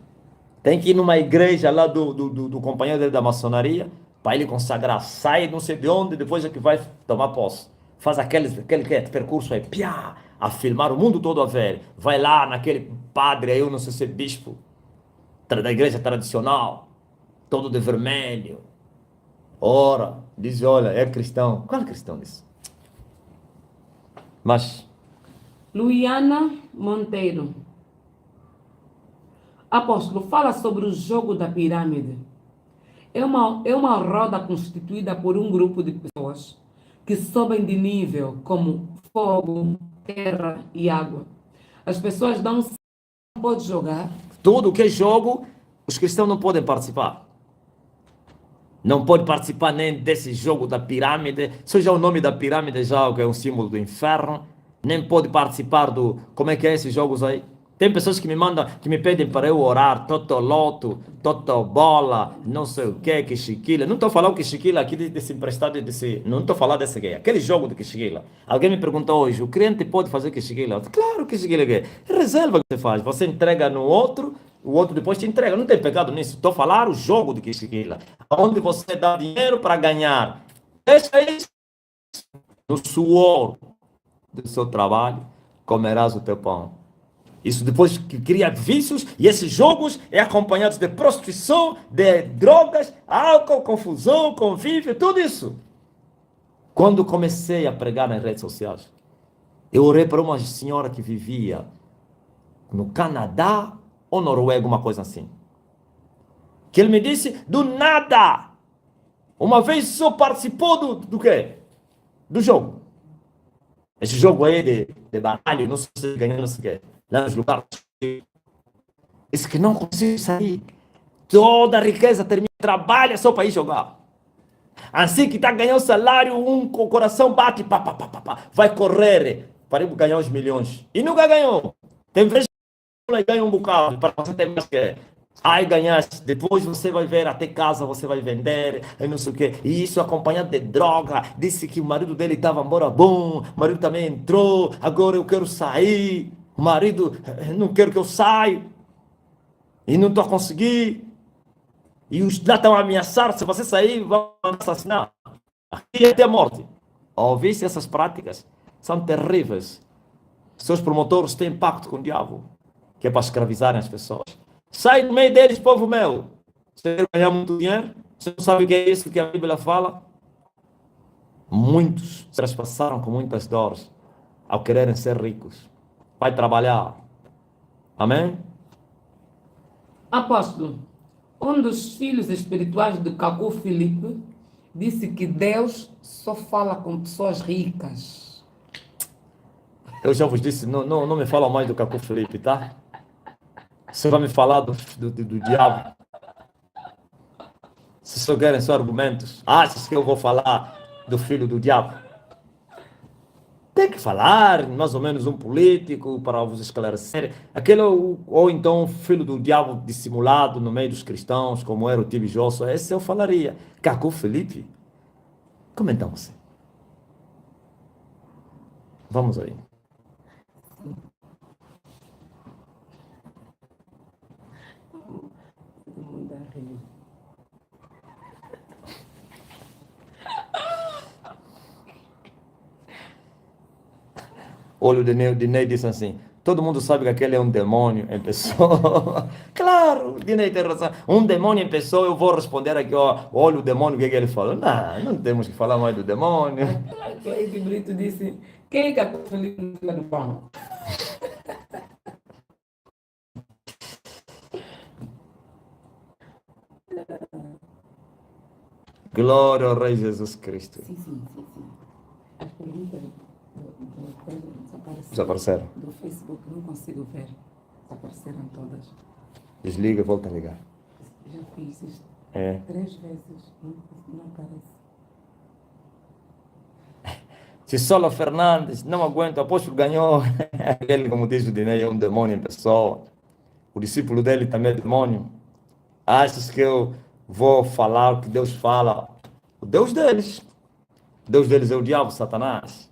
Tem que ir numa igreja lá do companheiro dele da maçonaria, para ele consagrar. Sai não sei de onde, depois é que vai tomar posse. Faz aquele percurso aí, piá, a filmar o mundo todo a ver. Vai lá naquele padre aí, eu não sei se é bispo, da igreja tradicional, todo de vermelho. Ora, diz, olha, é cristão. Qual é cristão isso? Mas, Luiana Monteiro. Apóstolo, fala sobre o jogo da pirâmide. É uma roda constituída por um grupo de pessoas que sobem de nível, como fogo, terra e água. As pessoas não podem jogar. tudo que é jogo, os cristãos não podem participar. Não pode participar nem desse jogo da pirâmide. Só já o nome da pirâmide já é um símbolo do inferno. Nem pode participar do... Como é que é esses jogos aí? Tem pessoas que me mandam, que me pedem para eu orar, totoloto, totobola, não sei o que, quixiquila. Não estou falando quixiquila aqui desse emprestado, não estou falando desse aqui. Aquele jogo de quixiquila. Alguém me perguntou hoje, o cliente pode fazer quixiquila? Claro que quixiquila é. Reserva que você faz. Você entrega no outro, o outro depois te entrega. Não tem pecado nisso. Estou falando o jogo de quixiquila. Onde você dá dinheiro para ganhar. Deixa isso no suor do seu trabalho, comerás o teu pão. Isso depois que cria vícios, e esses jogos é acompanhados de prostituição, de drogas, álcool, confusão, convívio, tudo isso. Quando comecei a pregar nas redes sociais, eu orei para uma senhora que vivia no Canadá ou Noruega, uma coisa assim. Que ele me disse, do nada, uma vez só participou do quê? Do jogo. Esse jogo aí de baralho, não sei se ganhou, não sei o quê. Lá nos lugares. Esse que não consegue sair. Toda a riqueza termina, trabalha só para ir jogar. Assim que está ganhando salário, o coração bate, pá, pá, pá, pá, pá, vai correr para ganhar os milhões. E nunca ganhou. Tem vezes que ganha um bocado, para você ter mais que. Aí ganhaste, depois você vai ver, até casa você vai vender, e não sei o quê. E isso acompanhado de droga. Disse que o marido dele estava embora bom, o marido também entrou, agora eu quero sair. O marido, não quero que eu saia. E não estou a conseguir. E os lá estão a ameaçar, se você sair, vão assassinar. Aqui até a morte. Ouvisse essas práticas? São terríveis. Seus promotores têm pacto com o diabo, que é para escravizarem as pessoas. Sai do meio deles, povo meu. Você quer ganhar muito dinheiro? Você não sabe o que é isso que a Bíblia fala? Muitos trespassaram com muitas dores ao quererem ser ricos. Vai trabalhar. Amém? Apóstolo, um dos filhos espirituais de Cacu Felipe disse que Deus só fala com pessoas ricas. Eu já vos disse, não me fala mais do Cacu Felipe, tá? Você vai me falar do diabo. Se só querem só argumentos, achas que eu vou falar do filho do diabo? Tem que falar, mais ou menos um político, para vos esclarecer. Aquele, ou então filho do diabo dissimulado no meio dos cristãos, como era o Tibi Josso, esse eu falaria. Cacu Felipe? Como então você? Vamos aí. Olho de Ney disse assim, todo mundo sabe que aquele é um demônio em pessoa. Claro, Dinei tem razão. Um demônio em pessoa, eu vou responder aqui, ó, olha o demônio, o que ele falou. Não temos que falar mais do demônio. Cleide Brito disse, quem é Cacu Felipe no fila do pão? Glória ao Rei Jesus Cristo. Sim. As perguntas Desapareceram. do Facebook, não consigo ver. Desapareceram todas. Desliga e volta a ligar. Já fiz isto É. 3 vezes, não aparece. Se Sola Fernandes não aguenta, o apóstolo ganhou. Ele, como diz o Dinei, é um demônio em pessoa. O discípulo dele também é demônio. Achas que eu vou falar o que Deus fala? O Deus deles. O Deus deles é o diabo, Satanás.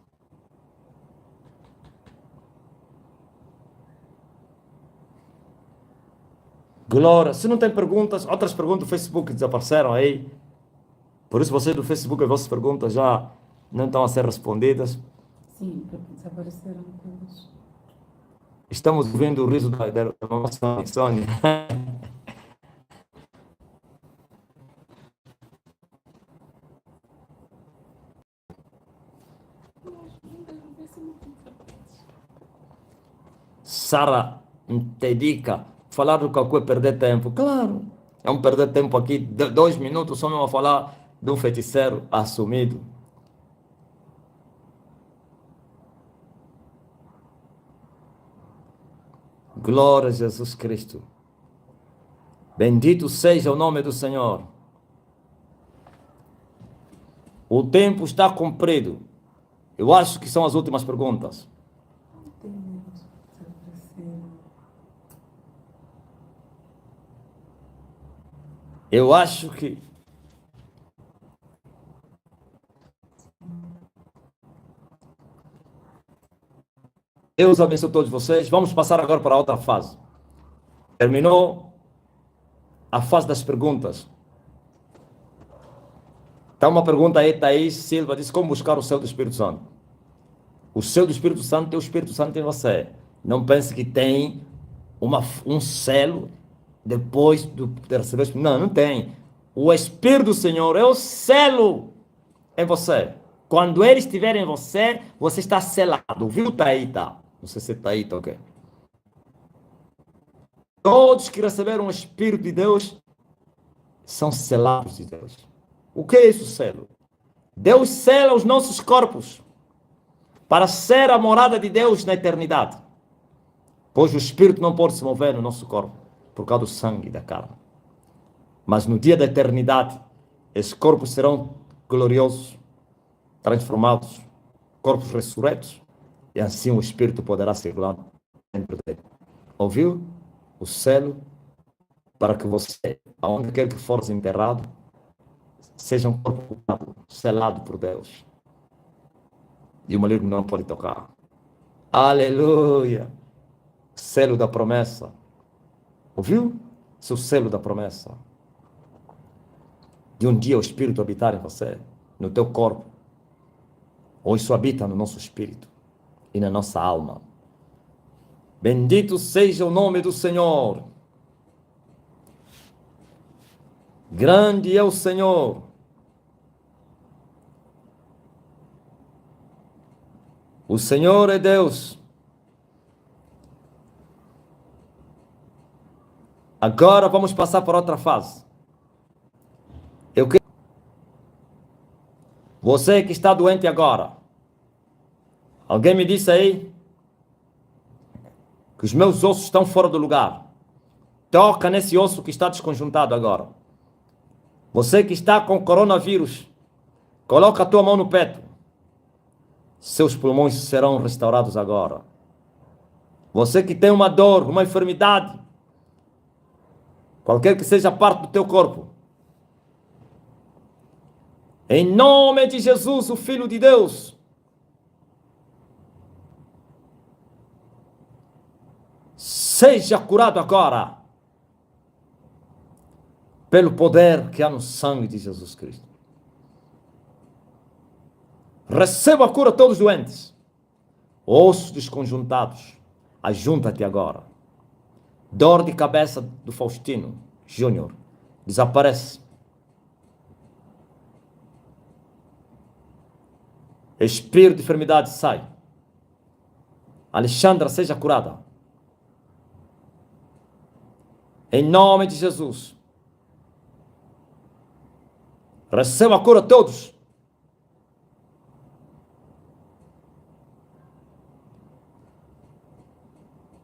Glória. Se não tem perguntas, outras perguntas do Facebook desapareceram aí. Por isso vocês do Facebook, as vossas perguntas já não estão a ser respondidas. Sim, porque desapareceram todas. Estamos vendo o riso da nossa Sônia. Sara Ntedika, falar do Cacu é perder tempo. Claro, é um perder tempo aqui, 2 minutos só mesmo a falar de um feiticeiro assumido. Glória a Jesus Cristo. Bendito seja o nome do Senhor. O tempo está cumprido. Eu acho que são as últimas perguntas. Desapareceram. Eu acho que Deus abençoe todos vocês. Vamos passar agora para outra fase. Terminou a fase das perguntas. Está uma pergunta aí, Thaís Silva, diz como buscar o selo do Espírito Santo. O selo do Espírito Santo é o Espírito Santo em você. Não pense que tem um selo depois de receber o Espírito. Não, não tem. O Espírito do Senhor é o selo em você. Quando ele estiver em você, você está selado. Viu, Thaíta? Não sei se é Thaíta, ok? Todos que receberam o Espírito de Deus são selados de Deus. O que é isso, selo? Deus sela os nossos corpos para ser a morada de Deus na eternidade. Pois o Espírito não pode se mover no nosso corpo por causa do sangue e da carne. Mas no dia da eternidade, esses corpos serão gloriosos, transformados, corpos ressurretos, e assim o Espírito poderá circular dentro dele. Ouviu? O selo para que você, aonde quer que for enterrado, seja um corpo selado por Deus. E o maligno não pode tocar. Aleluia! Selo da promessa. Ouviu? Seu selo da promessa. De um dia o Espírito habitar em você, no teu corpo. Ou isso habita no nosso espírito e na nossa alma. Bendito seja o nome do Senhor. Grande é o Senhor. O Senhor é Deus. Agora vamos passar por outra fase. Eu quero... Você que está doente agora. Alguém me disse aí que os meus ossos estão fora do lugar. Toca nesse osso que está desconjuntado agora. Você que está com coronavírus, coloca a tua mão no peito. Seus pulmões serão restaurados agora. Você que tem uma dor, uma enfermidade, qualquer que seja a parte do teu corpo, em nome de Jesus, o Filho de Deus, seja curado agora, pelo poder que há no sangue de Jesus Cristo. Receba a cura a todos os doentes. Ossos desconjuntados, ajunta-te agora. Dor de cabeça do Faustino Júnior, desaparece. Espírito de enfermidade, sai. Alexandra, seja curada. Em nome de Jesus. Receba a cura a todos.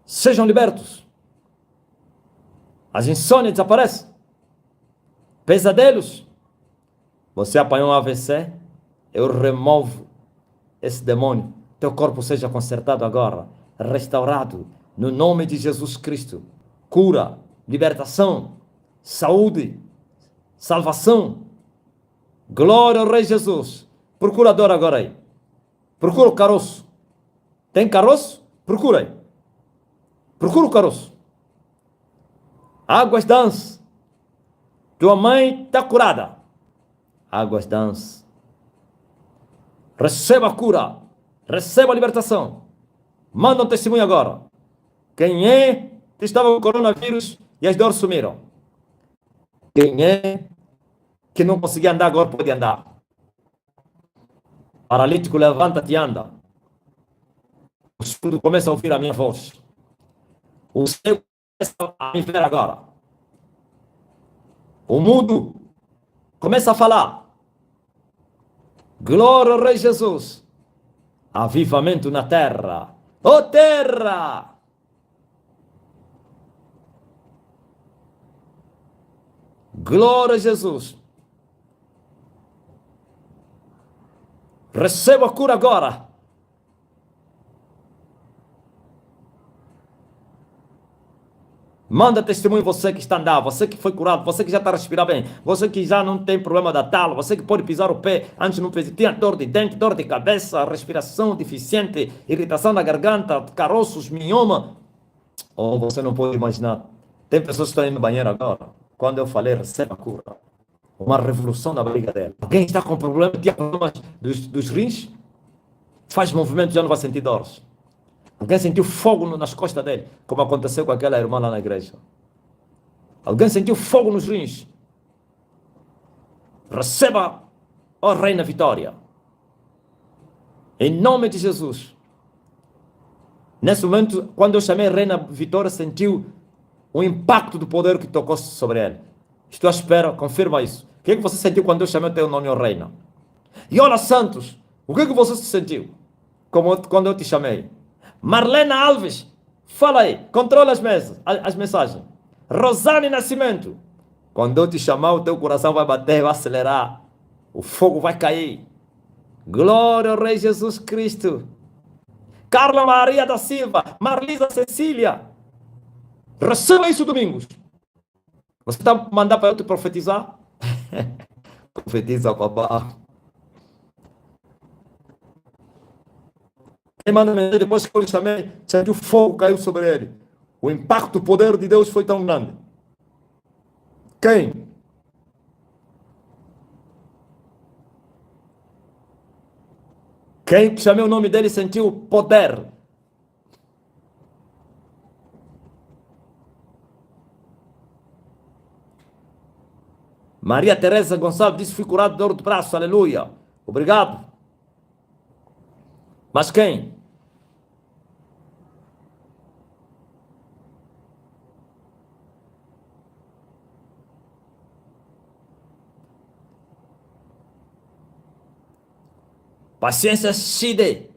sejam libertos. As insônias desaparecem. Pesadelos. Você apanhou um AVC, eu removo esse demônio. Teu corpo seja consertado agora, restaurado, no nome de Jesus Cristo. Cura, libertação, saúde, salvação. Glória ao Rei Jesus. Procura a dor agora aí. Procura o caroço. Tem caroço? Procura aí. Procura o caroço. Águas dance. Tua mãe está curada. Águas dance. Receba a cura. Receba a libertação. Manda um testemunho agora. Quem é que estava com coronavírus e as dores sumiram? Quem é que não conseguia andar agora pode andar? Paralítico, levanta-te e anda. O surdo começa a ouvir a minha voz. O cego começa a me ver agora. O mudo começa a falar. Glória ao Rei Jesus. Avivamento na terra. Ó terra! Glória a Jesus. Receba a cura agora. Manda testemunho você que está andando, você que foi curado, você que já está respirando bem, você que já não tem problema da tala, você que pode pisar o pé, antes não fez, tinha dor de dente, dor de cabeça, respiração deficiente, irritação na garganta, caroços, mioma. Oh, você não pode imaginar. Tem pessoas que estão indo no banheiro agora. Quando eu falei, receba a cura. Uma revolução na barriga dela. Alguém está com problema, tinha problemas dos rins, faz movimento, já não vai sentir dores. Alguém sentiu fogo nas costas dele, como aconteceu com aquela irmã lá na igreja. Alguém sentiu fogo nos rins. Receba, ó Reina Vitória. Em nome de Jesus. Nesse momento, quando eu chamei Reina Vitória, sentiu o impacto do poder que tocou sobre ele. Estou à espera, confirma isso. O que é que você sentiu quando eu chamei o teu nome, ó Reina? E olha, Santos, o que é que você sentiu quando eu te chamei? Marlena Alves, fala aí, controla as mensagens. Rosane Nascimento, quando eu te chamar, o teu coração vai bater, vai acelerar, o fogo vai cair. Glória ao Rei Jesus Cristo. Carla Maria da Silva, Marlisa Cecília, receba isso domingos. Você está mandando para eu te profetizar? Profetiza, papá. Quem manda mensagem depois que eu lhe chamei, sentiu fogo caiu sobre ele. O impacto, o poder de Deus foi tão grande. Quem? Quem chamei o nome dele sentiu poder. Maria Teresa Gonçalves disse: fui curado de dor do braço, aleluia. Obrigado. Mas quem? Paciência Chide.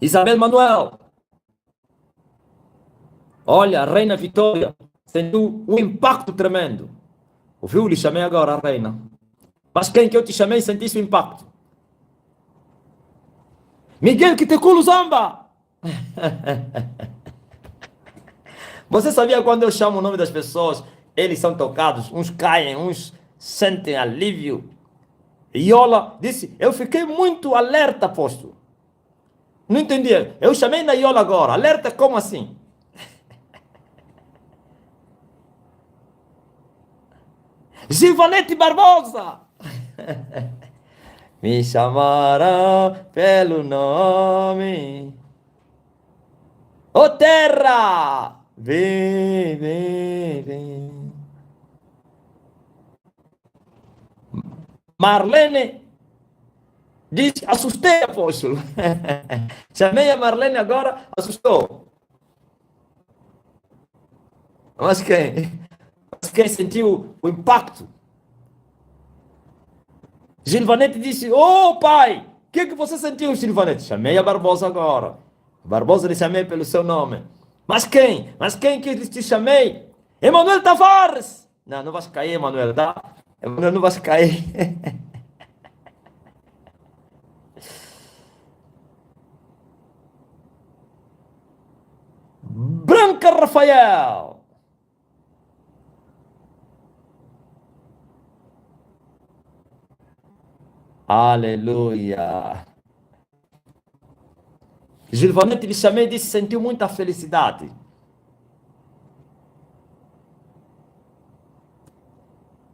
Isabel Manuel. Olha, a Reina Vitória sentiu um impacto tremendo. Ouviu? Lhe chamei agora a Reina. Mas quem que eu te chamei sentisse o impacto? Miguel Kiteculo Zamba. Você sabia quando eu chamo o nome das pessoas, eles são tocados, uns caem, uns sentem alívio. Iola disse, eu fiquei muito alerta, apóstolo. Não entendia. Eu chamei na Iola agora. Alerta como assim? Givanete Barbosa. Me chamaram pelo nome. Ô terra! Vem, vem, vem. Marlene diz, assustei, apóstolo. Chamei a Marlene agora, assustou. Mas quem sentiu o impacto? Gilvanete disse, ô pai, que você sentiu, Silvanete? Chamei a Barbosa agora. Barbosa lhe chamei pelo seu nome. Mas quem? Mas quem que te chamei? Emanuel Tavares! Não, não vais cair, Emanuel, tá? Emanuel, não vais cair. Branca Rafael! Aleluia! Gilvanete lhe chamei e disse que sentiu muita felicidade.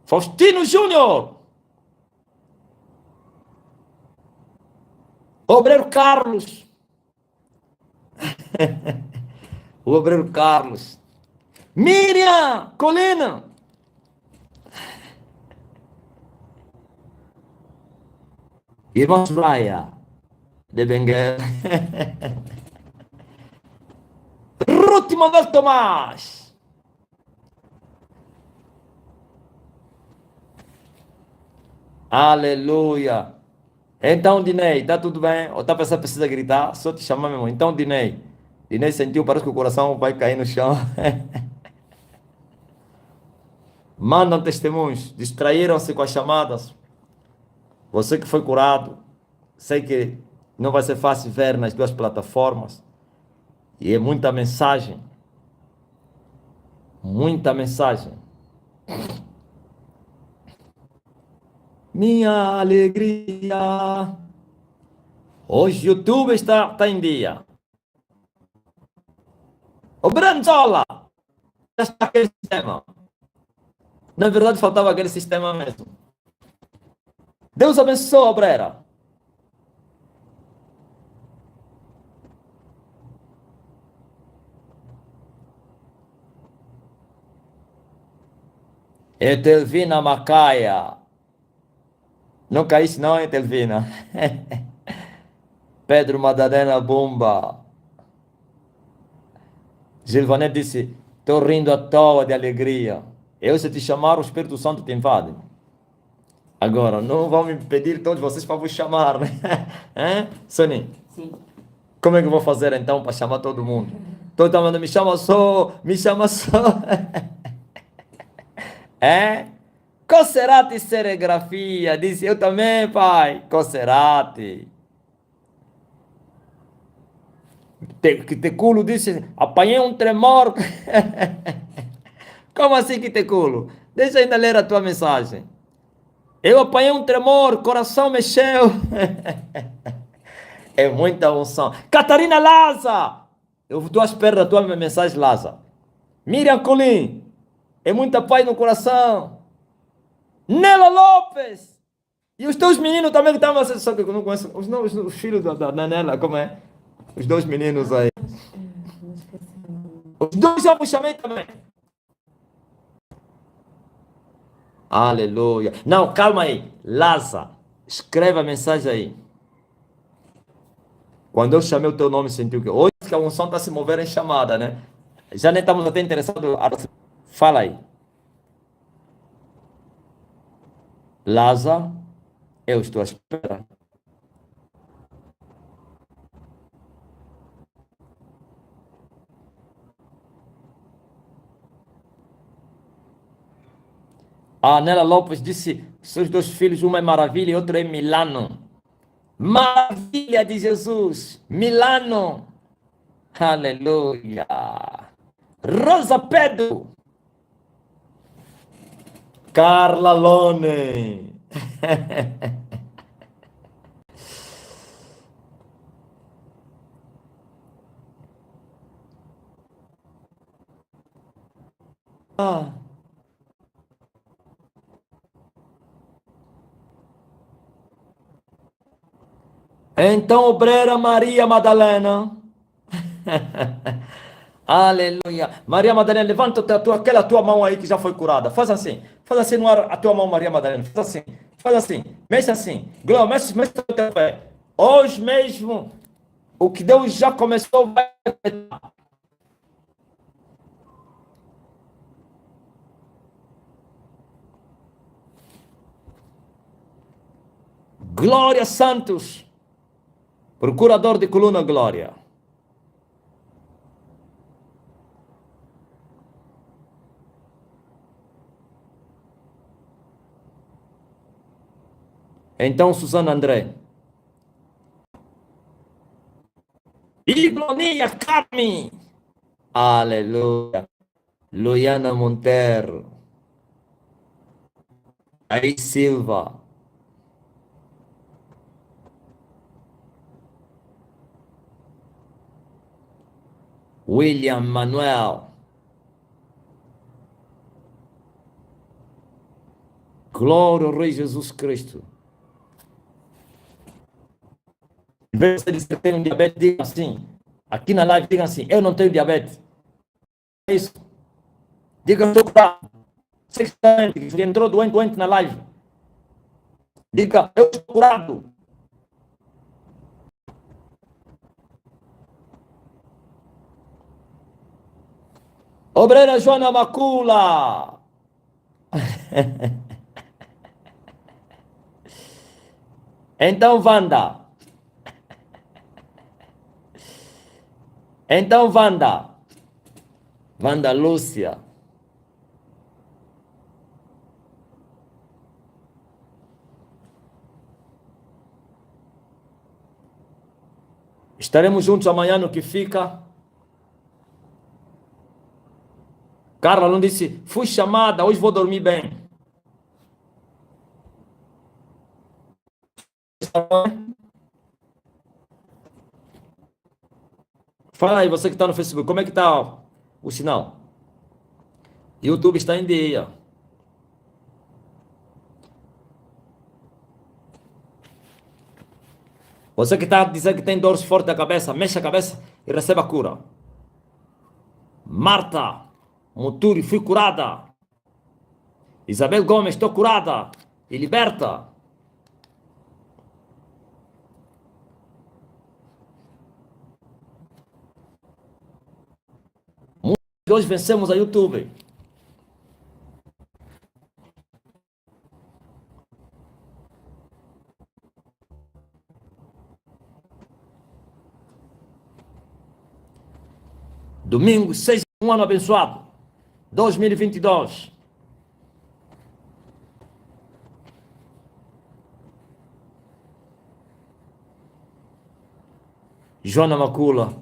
Faustino Júnior! Obreiro Carlos! O Obreiro Carlos! Miriam Colina! Irmão Soraya de Benguela. Ruth Manuel Tomás! Aleluia! Então, Dinei, tá tudo bem? Ou tá pensando que precisa gritar? Só te chamar, meu irmão. Então, Dinei. Dinei sentiu, parece que o coração vai cair no chão. Mandam testemunhos. Distraíram-se com as chamadas. Você que foi curado. Sei que não vai ser fácil ver nas duas plataformas. E é muita mensagem. Muita mensagem. Minha alegria. Hoje o YouTube está em dia. O Branzola. Já está aquele sistema. Na verdade, faltava aquele sistema mesmo. Deus abençoe, Obreira. Etelvina Macaia. Não caísse não, Etelvina. Pedro Madalena Bomba. Gilvanete disse, estou rindo à toa de alegria. Eu, se te chamar, o Espírito Santo te invade. Agora, não vão me pedir todos vocês para vos chamar, né? Hein? Soninho? Sim. Como é que eu vou fazer então para chamar todo mundo? Todo mundo me chama só, me chama só. É? Cocerati Serigrafia, disse eu também, pai. Cocerati. Que Teculo disse, apanhei um tremor. Como assim que Teculo? Deixa eu ainda ler a tua mensagem. Eu apanhei um tremor, coração mexeu. É muita unção. Catarina Laza! Eu estou à espera da tua mensagem, Laza. Miriam Colim. É muita paz no coração. Nela Lopes. E os teus meninos também que estavam... Só que eu não conheço... Os filhos da Nela, como é? Os dois meninos aí. Os dois já vos chamei também. Aleluia. Não, calma aí. Laza, escreve a mensagem aí. Quando eu chamei o teu nome, sentiu que... Hoje que a unção está se movendo em chamada, né? Já nem estamos até interessados. Fala aí. Laza, eu estou à espera. A Nela Lopes disse, seus dois filhos, uma é Maravilha e outro é Milano. Maravilha de Jesus, Milano. Aleluia. Rosa Pedro. Carla Lone. Ah. Então, obreira Maria Madalena. Aleluia. Maria Madalena, levanta aquela tua mão aí que já foi curada. Faz assim. Faz assim no ar a tua mão, Maria Madalena. Faz assim. Faz assim. Mexe assim. Glória, mexe o teu pé. Hoje mesmo, o que Deus já começou vai. Glória Santos. Procurador de Coluna Glória. Então, Susana André. Iglonia Carmen. Aleluia. Luiana Monteiro. Aí Silva. William Manuel. Glória ao Rei Jesus Cristo. Em vez de você ter um diabetes, diga assim. Aqui na live, diga assim: eu não tenho diabetes. É isso. Diga, eu estou curado. Você que está doente, que entrou doente na live. Diga, eu estou curado. Obreira Joana Macula. Então, Wanda. Então, Wanda. Wanda Lúcia. Estaremos juntos amanhã no que fica. Carla não disse, fui chamada, hoje vou dormir bem. Fala aí, você que está no Facebook, como é que está o sinal? YouTube está em dia. Você que está dizendo que tem dores fortes da cabeça, mexa a cabeça e receba a cura. Marta Muturi, fui curada. Isabel Gomes, estou curada e liberta. Hoje vencemos a YouTube. Domingo, 6 de um ano abençoado. 2022. Joana Macula.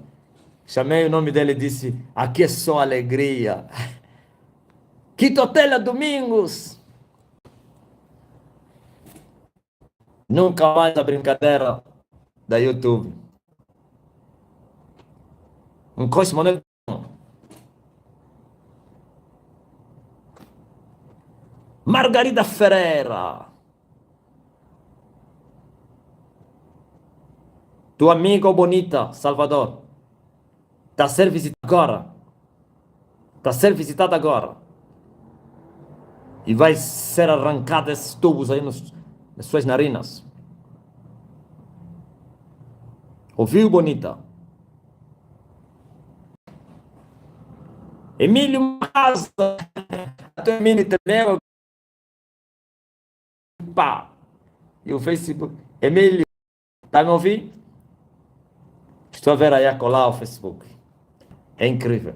Chamei o nome dele e disse, aqui é só alegria. Quitotela Domingos. Nunca mais a brincadeira da YouTube. Um coice monete. Margarida Ferreira. Tua amiga bonita, Salvador. Está a ser visitada agora. Está a ser visitada agora. E vai ser arrancado esses tubos aí nas suas narinas. Ouviu, bonita? Emílio Maza. Até Emílio também. Pá. E o Facebook. Emílio, tá me ouvindo? Estou a ver aí a colar o Facebook. É incrível.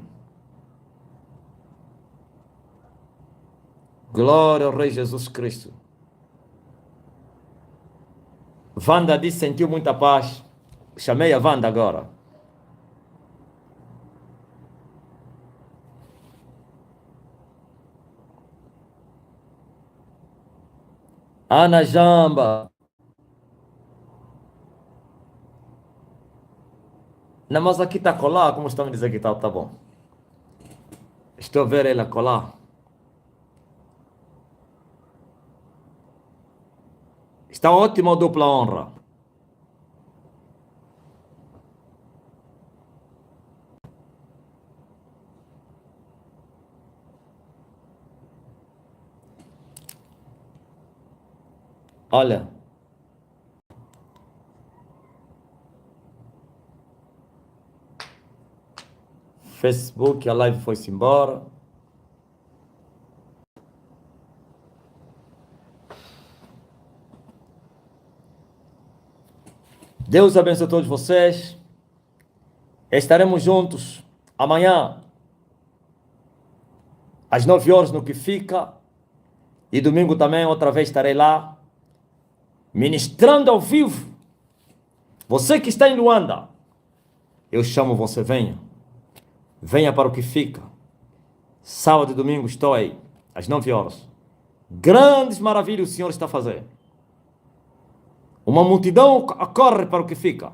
Glória ao Rei Jesus Cristo. Wanda disse que sentiu muita paz. Chamei a Wanda agora. Ana Jamba. Não, mas aqui está colar, como estão me dizendo que tá bom. Estou a ver ela colar. Está ótimo a dupla honra. Olha. Facebook, a live foi-se embora. Deus abençoe todos vocês. Estaremos juntos amanhã, às 9 horas no que fica. E domingo também, outra vez estarei lá, ministrando ao vivo. Você que está em Luanda, eu chamo você, venha. Venha para o que fica. Sábado e domingo estou aí, às 9 horas. Grandes maravilhas o Senhor está a fazer. Uma multidão corre para o que fica.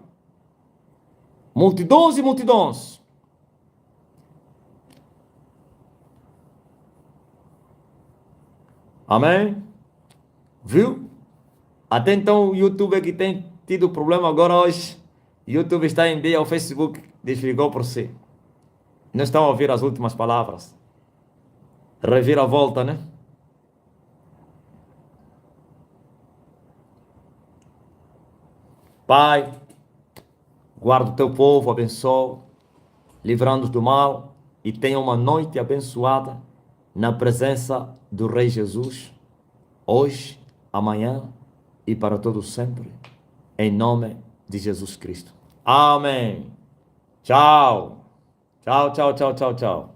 Multidões e multidões. Amém? Viu? Até então o YouTube aqui tem tido problema. Agora hoje o YouTube está em dia, o Facebook desligou por si. Não estão a ouvir as últimas palavras. Revira a volta, né? Pai, guarda o teu povo, abençoa, livrando-os do mal, e tenha uma noite abençoada na presença do Rei Jesus, hoje, amanhã e para todo sempre, em nome de Jesus Cristo. Amém. Tchau. Tchau, tchau, tchau, tchau, tchau.